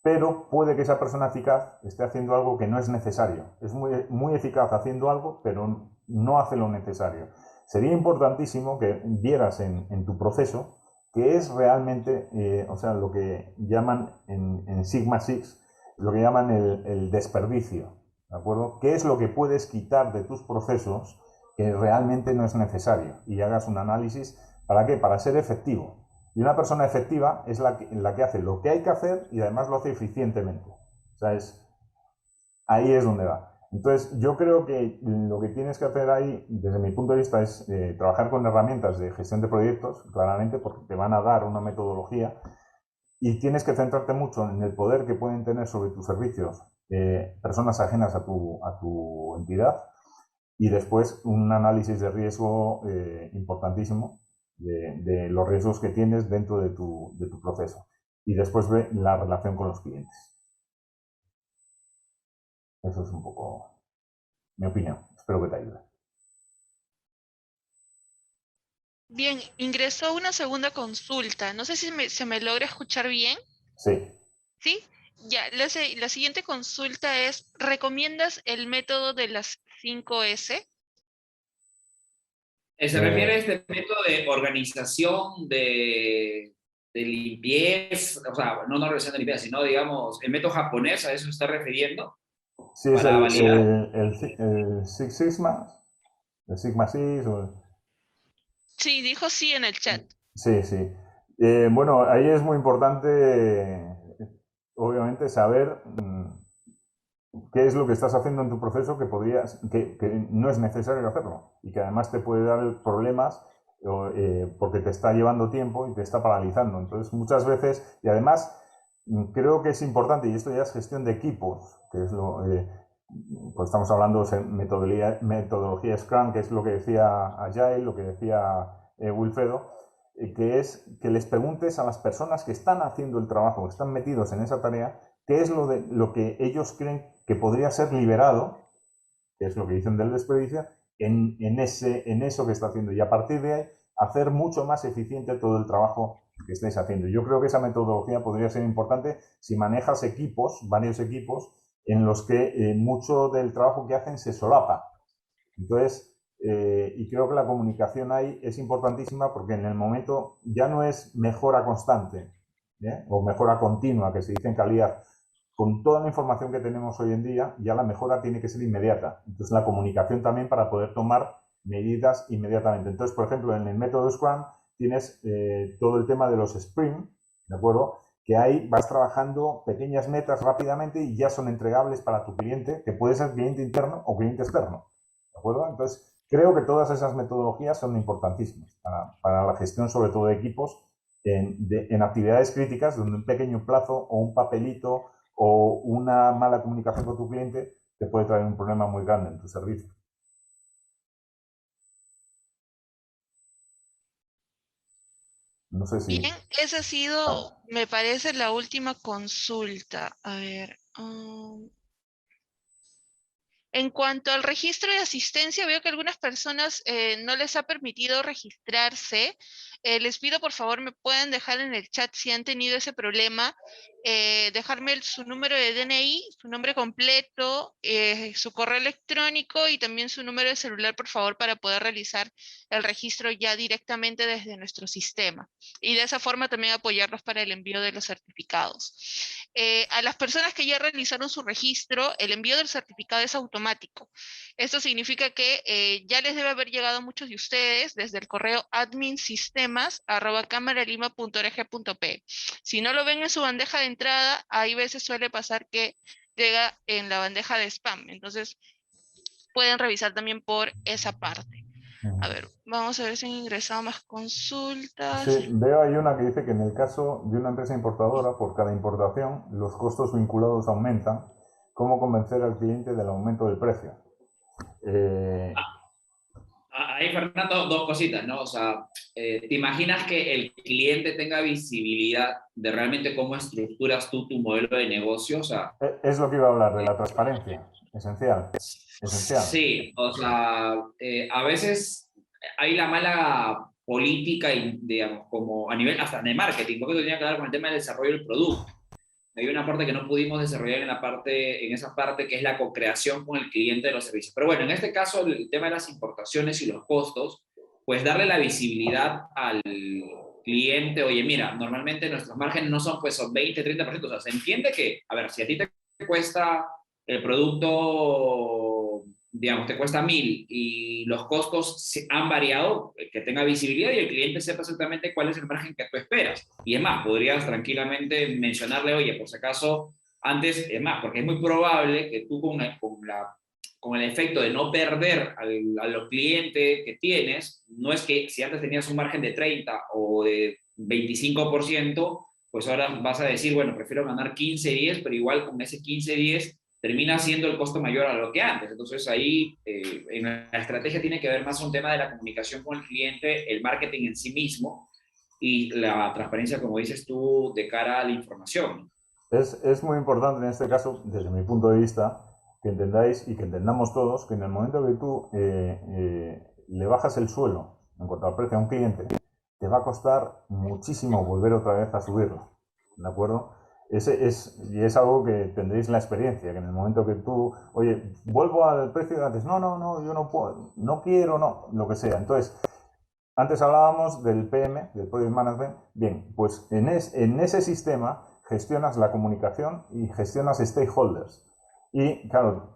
Pero puede que esa persona eficaz esté haciendo algo que no es necesario. Es muy eficaz haciendo algo, pero no hace lo necesario. Sería importantísimo que vieras en tu proceso qué es realmente, o sea, lo que llaman en Sigma Six, lo que llaman el desperdicio, ¿de acuerdo? ¿Qué es lo que puedes quitar de tus procesos que realmente no es necesario? Y hagas un análisis, ¿para qué? Para ser efectivo. Y una persona efectiva es la que hace lo que hay que hacer y además lo hace eficientemente. O sea, ahí es donde va. Entonces, yo creo que lo que tienes que hacer ahí, desde mi punto de vista, es trabajar con herramientas de gestión de proyectos, claramente, porque te van a dar una metodología y tienes que centrarte mucho en el poder que pueden tener sobre tus servicios personas ajenas a tu entidad y después un análisis de riesgo importantísimo de los riesgos que tienes dentro de tu proceso. Y después ve la relación con los clientes. Eso es un poco mi opinión. Espero que te ayude. Bien, ingresó una segunda consulta. No sé si se me logra escuchar bien. Sí. ¿Sí? Ya, la siguiente consulta es, ¿recomiendas el método de las 5S? Se refiere a este método de organización, de limpieza, o sea, no organización de limpieza, sino, digamos, el método japonés, ¿a eso se está refiriendo? Sí, es Para validar. el Six Sigma, el Sigma Six. Sí, dijo sí en el chat. Sí, sí. Bueno, ahí es muy importante, obviamente, saber qué es lo que estás haciendo en tu proceso que no es necesario hacerlo y que además te puede dar problemas porque te está llevando tiempo y te está paralizando. Entonces, muchas veces, y además, creo que es importante, y esto ya es gestión de equipos, que es pues estamos hablando de metodología Scrum, que es lo que decía Agile, lo que decía Wilfredo, que es que les preguntes a las personas que están haciendo el trabajo, que están metidos en esa tarea, qué es lo que ellos creen que podría ser liberado, que es lo que dicen del desperdicio, en eso que está haciendo. Y a partir de ahí, hacer mucho más eficiente todo el trabajo que estáis haciendo. Yo creo que esa metodología podría ser importante si manejas equipos, varios equipos, en los que mucho del trabajo que hacen se solapa. Entonces, y creo que la comunicación ahí es importantísima porque en el momento ya no es mejora constante o mejora continua, que se dice en calidad. Con toda la información que tenemos hoy en día, ya la mejora tiene que ser inmediata. Entonces, la comunicación también para poder tomar medidas inmediatamente. Entonces, por ejemplo, en el método Scrum tienes todo el tema de los sprint, ¿de acuerdo? Que ahí vas trabajando pequeñas metas rápidamente y ya son entregables para tu cliente, que puede ser cliente interno o cliente externo. ¿De acuerdo? Entonces, creo que todas esas metodologías son importantísimas para la gestión, sobre todo de equipos, en actividades críticas, donde un pequeño plazo o un papelito o una mala comunicación con tu cliente te puede traer un problema muy grande en tu servicio. No sé si... Bien, esa ha sido, me parece, la última consulta. A ver. En cuanto al registro de asistencia, veo que algunas personas no les ha permitido registrarse. Les pido, por favor, me pueden dejar en el chat si han tenido ese problema. Dejarme su número de DNI, su nombre completo, su correo electrónico y también su número de celular, por favor, para poder realizar el registro ya directamente desde nuestro sistema. Y de esa forma también apoyarlos para el envío de los certificados. A las personas que ya realizaron su registro, el envío del certificado es automático. Esto significa que ya les debe haber llegado a muchos de ustedes desde el correo adminsistemas@camaralima.org.p. Si no lo ven en su bandeja de entrada, hay veces suele pasar que llega en la bandeja de spam. Entonces, pueden revisar también por esa parte. A ver, vamos a ver si han ingresado más consultas. Sí, veo ahí una que dice que en el caso de una empresa importadora, por cada importación, los costos vinculados aumentan. ¿Cómo convencer al cliente del aumento del precio? Ahí, Fernando, dos cositas, ¿no? O sea, ¿te imaginas que el cliente tenga visibilidad de realmente cómo estructuras tú tu modelo de negocio? O sea, es lo que iba a hablar, de la transparencia. Esencial. Esencial. sí, o sea, a veces hay la mala política, y, digamos, como a nivel hasta de marketing, porque eso tenía que ver con el tema del desarrollo del producto. Hay una parte que no pudimos desarrollar en esa parte que es la co-creación con el cliente de los servicios. Pero bueno, en este caso, el tema de las importaciones y los costos, pues darle la visibilidad cliente, oye, mira, normalmente nuestros márgenes no son, pues, son 20, 30%, o sea, se entiende que, a ver, si a ti te cuesta el producto, digamos, te cuesta 1.000 y los costos han variado, que tenga visibilidad y el cliente sepa exactamente cuál es el margen que tú esperas. Y es más, podrías tranquilamente mencionarle, oye, por si acaso, antes, es más, porque es muy probable que tú con el efecto de no perder a los clientes que tienes, no es que si antes tenías un margen de 30 o de 25%, pues ahora vas a decir, bueno, prefiero ganar 15-10, pero igual con ese 15-10 termina siendo el costo mayor a lo que antes. Entonces ahí en la estrategia tiene que ver más un tema de la comunicación con el cliente, el marketing en sí mismo y la transparencia, como dices tú, de cara a la información. Es muy importante en este caso, desde mi punto de vista, que entendáis y que entendamos todos que en el momento que tú le bajas el suelo en cuanto al precio a un cliente, te va a costar muchísimo volver otra vez a subirlo. ¿De acuerdo? Y es algo que tendréis la experiencia, que en el momento que tú, oye, vuelvo al precio de antes, no, yo no puedo, no quiero, no, lo que sea. Entonces, antes hablábamos del PM, del Project Management. Bien, pues en ese sistema gestionas la comunicación y gestionas stakeholders. Y claro,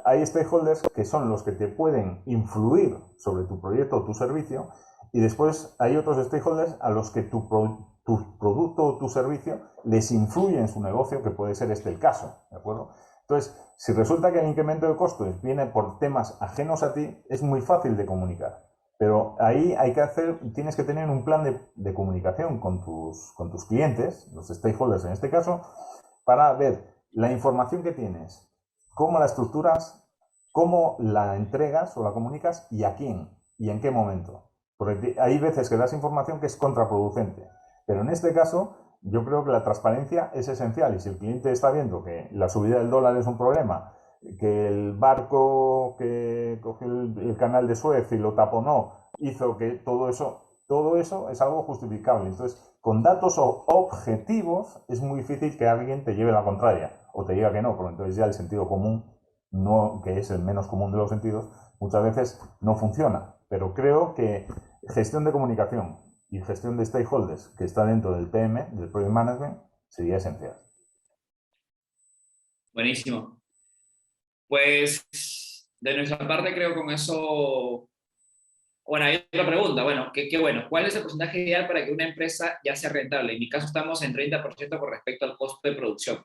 hay stakeholders que son los que te pueden influir sobre tu proyecto o tu servicio, y después hay otros stakeholders a los que tu producto o tu servicio les influye en su negocio, que puede ser este el caso, ¿de acuerdo? Entonces, si resulta que el incremento de costos viene por temas ajenos a ti, es muy fácil de comunicar. Pero ahí tienes que tener un plan de comunicación con tus clientes, los stakeholders en este caso, para ver la información que tienes, cómo la estructuras, cómo la entregas o la comunicas y a quién y en qué momento. Porque hay veces que das información que es contraproducente. Pero en este caso, yo creo que la transparencia es esencial, y si el cliente está viendo que la subida del dólar es un problema, que el barco que cogió el canal de Suez y lo taponó hizo que todo eso es algo justificable. Entonces, con datos objetivos es muy difícil que alguien te lleve la contraria o te diga que no, porque entonces ya el sentido común, no, que es el menos común de los sentidos, muchas veces no funciona. Pero creo que gestión de comunicación y gestión de stakeholders, que está dentro del PM, del Project Management, sería esencial. Buenísimo. Pues de nuestra parte creo con eso. Bueno, hay otra pregunta. Bueno, qué bueno. ¿Cuál es el porcentaje ideal para que una empresa ya sea rentable? En mi caso estamos en 30% con respecto al costo de producción.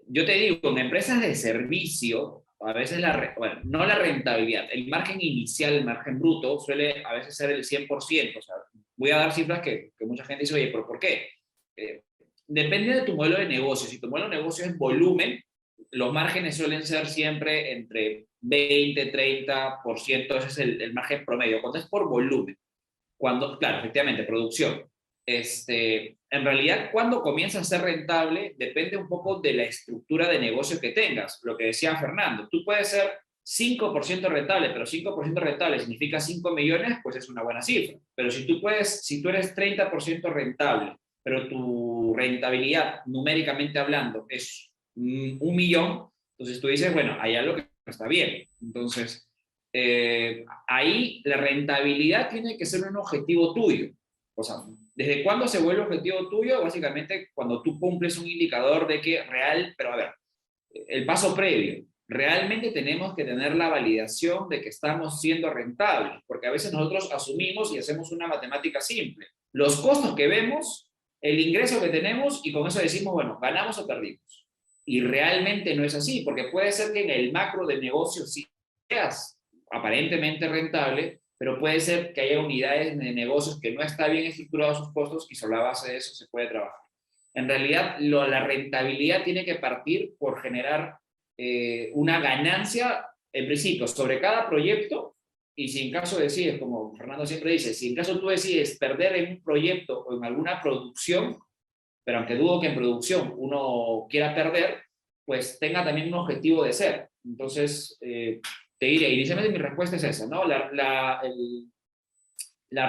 Yo te digo, en empresas de servicio, a veces bueno, no la rentabilidad, el margen inicial, el margen bruto, suele a veces ser el 100%. O sea, voy a dar cifras que mucha gente dice, oye, ¿pero por qué? Depende de tu modelo de negocio. Si tu modelo de negocio es volumen, los márgenes suelen ser siempre entre 20-30%, ese es el margen promedio. Cuando es por volumen, claro, efectivamente, producción. En realidad, cuando comienza a ser rentable, depende un poco de la estructura de negocio que tengas. Lo que decía Fernando, tú puedes ser 5% rentable, pero 5% rentable significa 5 millones, pues es una buena cifra. Pero si tú eres 30% rentable, pero tu rentabilidad, numéricamente hablando, es 1 millón, entonces tú dices, bueno, hay algo que no está bien. Entonces, ahí la rentabilidad tiene que ser un objetivo tuyo. O sea, ¿desde cuándo se vuelve objetivo tuyo? Básicamente cuando tú cumples un indicador de que pero a ver, el paso previo, realmente tenemos que tener la validación de que estamos siendo rentables, porque a veces nosotros asumimos y hacemos una matemática simple. Los costos que vemos, el ingreso que tenemos, y con eso decimos, bueno, ganamos o perdimos. Y realmente no es así, porque puede ser que en el macro del negocio sí seas aparentemente rentable, pero puede ser que haya unidades de negocios que no está bien estructurados sus costos y sobre la base de eso se puede trabajar. En realidad, la rentabilidad tiene que partir por generar una ganancia, en principio, sobre cada proyecto, y si en caso decides, como Fernando siempre dice, si en caso tú decides perder en un proyecto o en alguna producción, pero aunque dudo que en producción uno quiera perder, pues tenga también un objetivo de ser. Entonces, te diré, inicialmente mi respuesta es esa, ¿no? La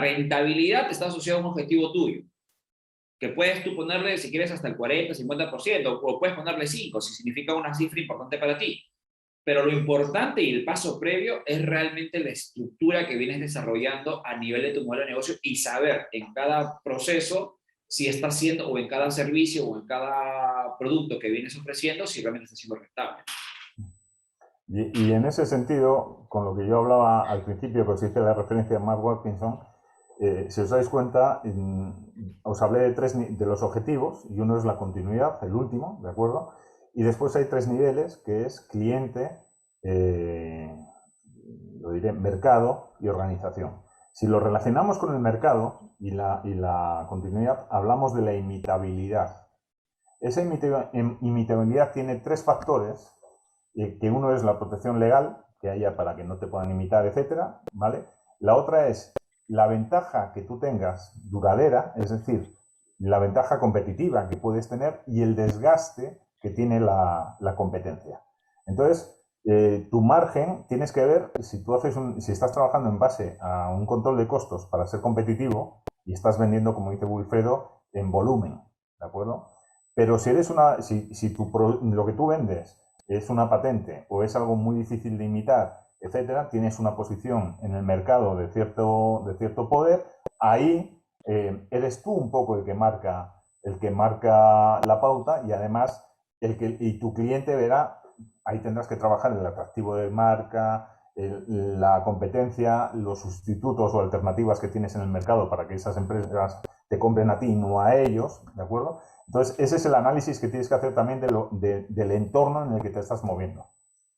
rentabilidad está asociada a un objetivo tuyo, que puedes tú ponerle, si quieres, hasta el 40, 50%, o puedes ponerle 5, si significa una cifra importante para ti. pero lo importante y el paso previo es realmente la estructura que vienes desarrollando a nivel de tu modelo de negocio y saber en cada proceso si está haciendo, o en cada servicio, o en cada producto que vienes ofreciendo, si realmente está siendo rentable. Y en ese sentido, con lo que yo hablaba al principio, que os hice la referencia a Mark Watkinson, si os dais cuenta, os hablé de los objetivos, y uno es la continuidad, el último, ¿de acuerdo? Y después hay 3 niveles, que es cliente, lo diré, mercado y organización. Si lo relacionamos con el mercado y la continuidad, hablamos de la imitabilidad. Esa imitabilidad tiene 3 factores, que uno es la protección legal, que haya para que no te puedan imitar, etcétera, ¿vale? La otra es la ventaja que tú tengas duradera, es decir, la ventaja competitiva que puedes tener y el desgaste que tiene la competencia. Entonces, tu margen tienes que ver si estás trabajando en base a un control de costos para ser competitivo y estás vendiendo, como dice Wilfredo, en volumen, ¿de acuerdo? Pero si lo que tú vendes es una patente o es algo muy difícil de imitar, etcétera, tienes una posición en el mercado de cierto poder, ahí eres tú un poco el que marca la pauta, y además y tu cliente verá, ahí tendrás que trabajar el atractivo de marca, la competencia, los sustitutos o alternativas que tienes en el mercado para que esas empresas te compren a ti y no a ellos, ¿de acuerdo? Entonces, ese es el análisis que tienes que hacer también del entorno en el que te estás moviendo.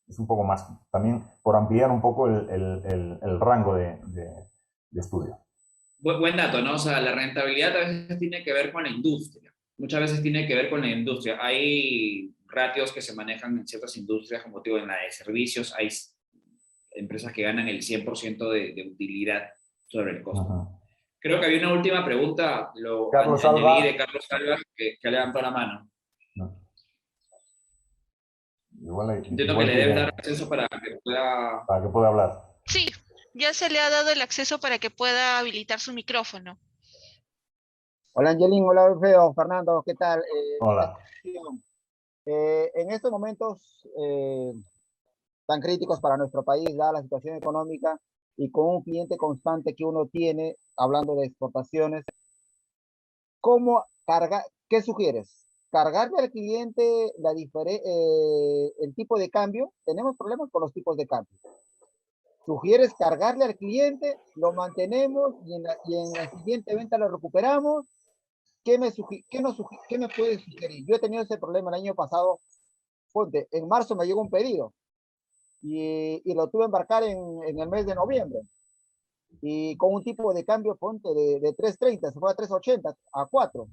Es un poco más, también por ampliar un poco el rango de estudio. Buen dato, ¿no? O sea, la rentabilidad a veces tiene que ver con la industria. Muchas veces tiene que ver con la industria. Hay ratios que se manejan en ciertas industrias, como digo, en la de servicios, hay empresas que ganan el 100% de utilidad sobre el costo. Ajá. Creo que había una última pregunta, Carlos añadí Alba. de Carlos Alba, que levantó la mano. No. Entiendo que le debes dar acceso para que pueda hablar. Sí, ya se le ha dado el acceso para que pueda habilitar su micrófono. Hola Angelín, hola Feo, Fernando, ¿qué tal? Hola. En estos momentos tan críticos para nuestro país, dada la situación económica y con un cliente constante que uno tiene, hablando de exportaciones, ¿qué sugieres? ¿Cargarle al cliente el tipo de cambio? Tenemos problemas con los tipos de cambio. ¿Sugieres cargarle al cliente, lo mantenemos y en la siguiente venta lo recuperamos? ¿Qué me puedes sugerir? Yo he tenido ese problema el año pasado. Ponte, en marzo me llegó un pedido y lo tuve que embarcar en el mes de noviembre. Y con un tipo de cambio, ponte, de 3.30, se fue a 3.80, a 4.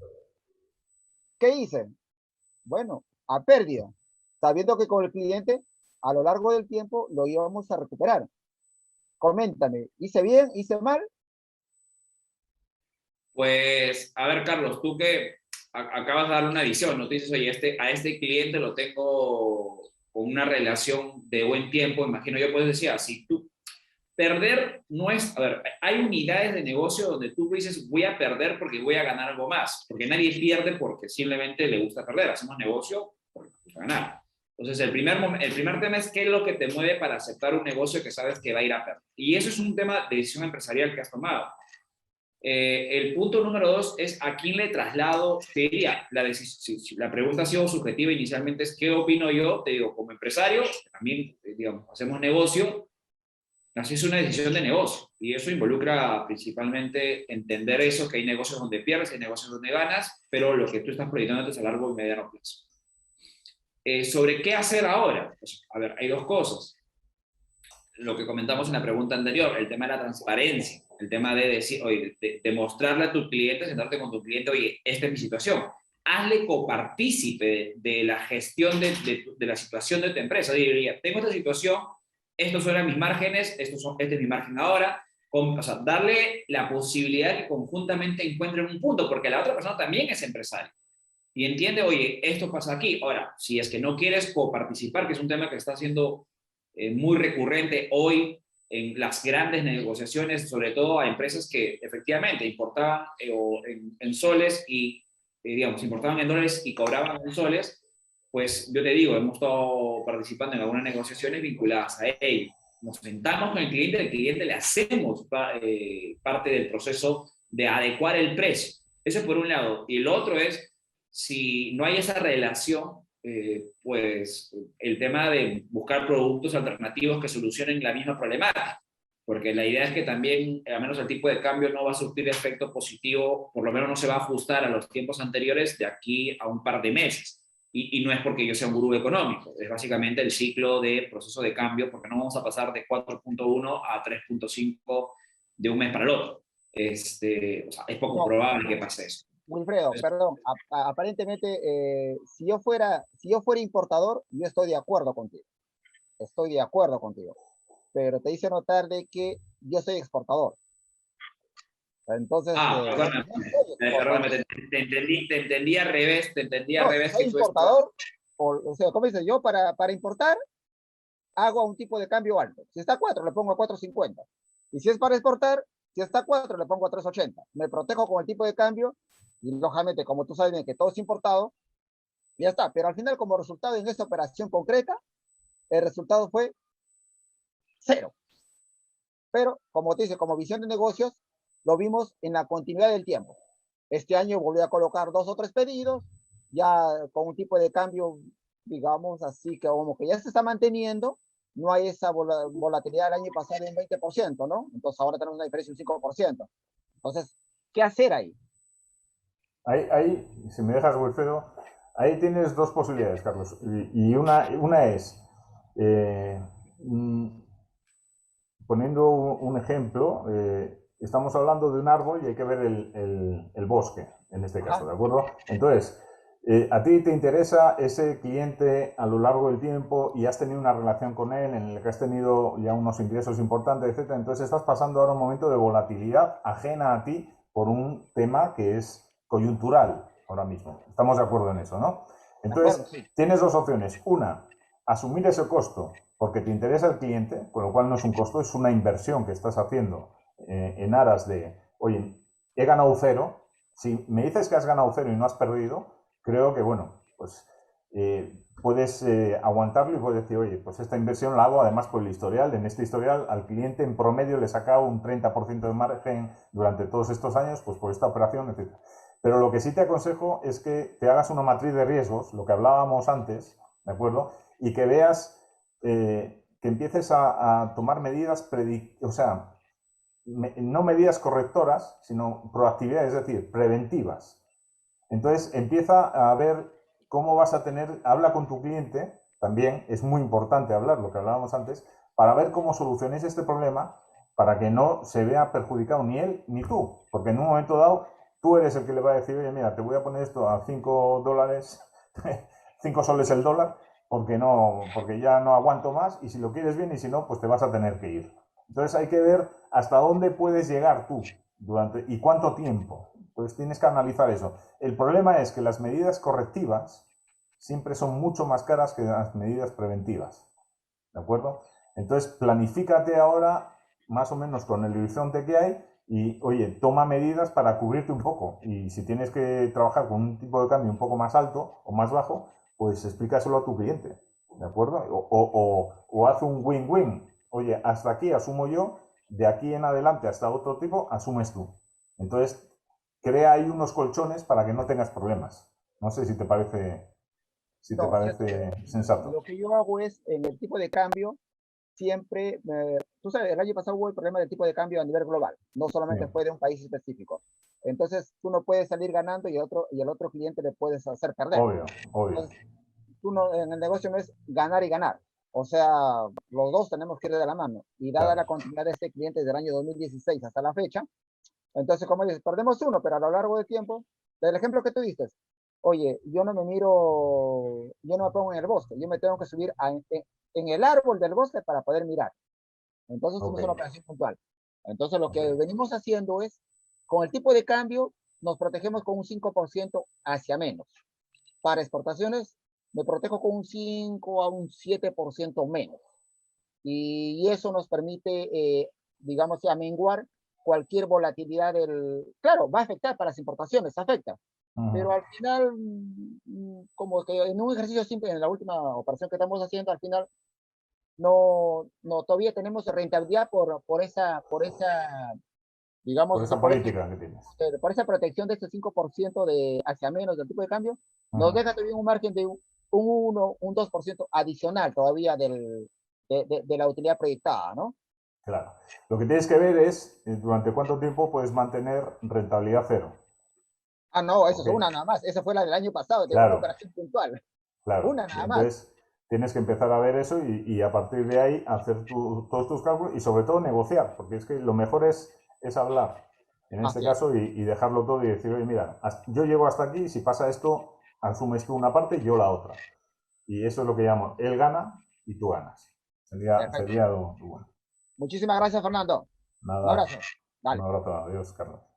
¿Qué hice? Bueno, a pérdida, sabiendo que con el cliente, a lo largo del tiempo, lo íbamos a recuperar. Coméntame, ¿hice bien? ¿Hice mal? Pues, a ver, Carlos, tú que acabas de dar una visión, ¿no? Tú dices, oye, a este cliente lo tengo con una relación de buen tiempo, imagino yo, puedes decir, si tú, perder no es, a ver, hay unidades de negocio donde tú dices, voy a perder porque voy a ganar algo más, porque nadie pierde porque simplemente le gusta perder, hacemos negocio porque nos gusta ganar. Entonces, el primer tema es qué es lo que te mueve para aceptar un negocio que sabes que va a ir a perder. Y eso es un tema de decisión empresarial que has tomado. El punto número 2 es a quién le traslado, te diría, la pregunta ha sido subjetiva inicialmente, es qué opino yo, te digo, como empresario, también, digamos, hacemos negocio, así es una decisión de negocio, y eso involucra principalmente entender eso, que hay negocios donde pierdes, hay negocios donde ganas, pero lo que tú estás proyectando es a largo y mediano plazo. ¿Sobre qué hacer ahora? Pues, a ver, hay 2 cosas. Lo que comentamos en la pregunta anterior, el tema de la transparencia, el tema de decir, oye, de mostrarle a tu cliente, sentarte con tu cliente, oye, esta es mi situación. Hazle copartícipe de la gestión de la situación de tu empresa. Diría, tengo esta situación, estos son mis márgenes, este es mi margen ahora. O sea, darle la posibilidad de que conjuntamente encuentren un punto, porque la otra persona también es empresaria. Y entiende, oye, esto pasa aquí. Ahora, si es que no quieres coparticipar, que es un tema que está haciendo muy recurrente hoy en las grandes negociaciones, sobre todo a empresas que efectivamente importaban en soles y, digamos, importaban en dólares y cobraban en soles, pues yo te digo, hemos estado participando en algunas negociaciones vinculadas a ello. Nos sentamos con el cliente le hacemos parte del proceso de adecuar el precio. Eso es por un lado. Y el otro es, si no hay esa relación, pues el tema de buscar productos alternativos que solucionen la misma problemática. Porque la idea es que también, al menos el tipo de cambio no va a surtir efecto positivo, por lo menos no se va a ajustar a los tiempos anteriores de aquí a un par de meses. Y no es porque yo sea un gurú económico, es básicamente el ciclo de proceso de cambio, porque no vamos a pasar de 4.1 a 3.5 de un mes para el otro. O sea, es poco No, probable que pase eso. Wilfredo, Entonces, perdón, aparentemente, si yo fuera importador, yo estoy de acuerdo contigo, estoy de acuerdo contigo, pero te hice notar de que yo soy exportador. Entonces, perdóname, no soy perdóname, exportador. te entendí al revés, No, si soy que tú estás... importador, o sea, como dices, yo para importar, hago a un tipo de cambio alto. Si está a 4, le pongo a 4.50. Y si es para exportar, si está a 4, le pongo a 3.80. Me protejo con el tipo de cambio y lógicamente, como tú sabes bien que todo es importado, ya está. Pero al final, como resultado en esta operación concreta, el resultado fue cero. Pero, como te dice, como visión de negocios, lo vimos en la continuidad del tiempo. Este año volvió a colocar 2 o 3 pedidos, ya con un tipo de cambio, digamos así, que como que ya se está manteniendo, no hay esa volatilidad del año pasado de un 20%, ¿no? Entonces ahora tenemos una diferencia de un 5%. Entonces, ¿qué hacer ahí? Ahí, si me dejas, Wilfredo, ahí tienes dos posibilidades, Carlos. Y una es, eh, mm, poniendo un ejemplo, estamos hablando de un árbol y hay que ver el bosque, en este caso, Ajá. ¿de acuerdo? Entonces, a ti te interesa ese cliente a lo largo del tiempo y has tenido una relación con él en el que has tenido ya unos ingresos importantes, etcétera. Entonces estás pasando ahora un momento de volatilidad ajena a ti por un tema que es coyuntural ahora mismo. Estamos de acuerdo en eso, ¿no? De acuerdo, Entonces, sí. tienes dos opciones. Una, asumir ese costo porque te interesa el cliente, con lo cual no es un costo, es una inversión que estás haciendo en aras de, oye, he ganado cero. Si me dices que has ganado cero y no has perdido, creo que, bueno, pues puedes aguantarlo y puedes decir, oye, pues esta inversión la hago además por el historial. En este historial al cliente en promedio le he sacado un 30% de margen durante todos estos años, pues por esta operación, etc. Pero lo que sí te aconsejo es que te hagas una matriz de riesgos, lo que hablábamos antes, ¿de acuerdo? Y que veas, que empieces a tomar medidas, o sea, no medidas correctoras, sino proactividad, es decir, preventivas. Entonces empieza a ver cómo vas a tener, habla con tu cliente, también es muy importante hablar, lo que hablábamos antes, para ver cómo solucionéis este problema, para que no se vea perjudicado ni él ni tú, porque en un momento dado tú eres el que le va a decir, oye, mira, te voy a poner esto a $5, 5 soles el dólar, porque ya no aguanto más, y si lo quieres bien y si no, pues te vas a tener que ir. Entonces hay que ver hasta dónde puedes llegar tú y cuánto tiempo. Entonces tienes que analizar eso. El problema es que las medidas correctivas siempre son mucho más caras que las medidas preventivas. ¿De acuerdo? Entonces planifícate ahora más o menos con el horizonte que hay y, oye, toma medidas para cubrirte un poco. Y si tienes que trabajar con un tipo de cambio un poco más alto o más bajo, pues explícaselo a tu cliente. ¿De acuerdo? O haz un win-win. Oye, hasta aquí asumo yo, de aquí en adelante hasta otro tipo, asumes tú. Entonces, crea ahí unos colchones para que no tengas problemas. No sé si te No, o sea, parece sensato. lo que yo hago es, en el tipo de cambio, siempre, tú sabes, el año pasado hubo el problema del tipo de cambio a nivel global, no Sí, solamente fue de un país específico. Entonces, tú no puedes salir ganando y el otro cliente le puedes hacer perder. obvio, obvio. Entonces, tú no, en el negocio no es ganar y ganar. O sea, los dos tenemos que ir de la mano. Y dada la Claro. continuidad de este cliente desde el año 2016 hasta la fecha, entonces, como dices, perdemos uno, pero a lo largo del tiempo, del ejemplo que tú diste, oye, yo no me miro, yo no me pongo en el bosque, yo me tengo que subir en el árbol del bosque para poder mirar. Entonces, Ok, es una operación puntual. Entonces, lo que ok. venimos haciendo es, con el tipo de cambio, nos protegemos con un 5% hacia menos. Para exportaciones, me protejo con un 5 a un 7% menos. Y eso nos permite, digamos, amenguar cualquier volatilidad del... Claro, va a afectar para las importaciones, afecta, pero Ujú. al final, como que en un ejercicio simple, en la última operación que estamos haciendo, al final no todavía tenemos rentabilidad por esa, digamos, Por o sea, esa política que tienes. por esa protección de este 5% de hacia menos del tipo de cambio, nos Ujú. deja todavía un margen de un 1, un 2% adicional todavía de la utilidad proyectada, ¿no? Claro. Lo que tienes que ver es durante cuánto tiempo puedes mantener rentabilidad cero. Ah, no, eso ¿Ok? es una nada más. Esa fue la del año pasado, de una Claro, operación puntual. claro. Una nada más. Entonces, tienes que empezar a ver eso y a partir de ahí hacer todos tus cálculos y sobre todo negociar, porque es que lo mejor es hablar, en este Así es. caso, y dejarlo todo y decir, oye, mira, yo llego hasta aquí, si pasa esto, asumes tú una parte y yo la otra. Y eso es lo que llamo, él gana y tú ganas. Sería, Perfecto. sería lo bueno. Muchísimas gracias, Fernando. Un Nada, abrazo. un Dale. abrazo, adiós, Carlos.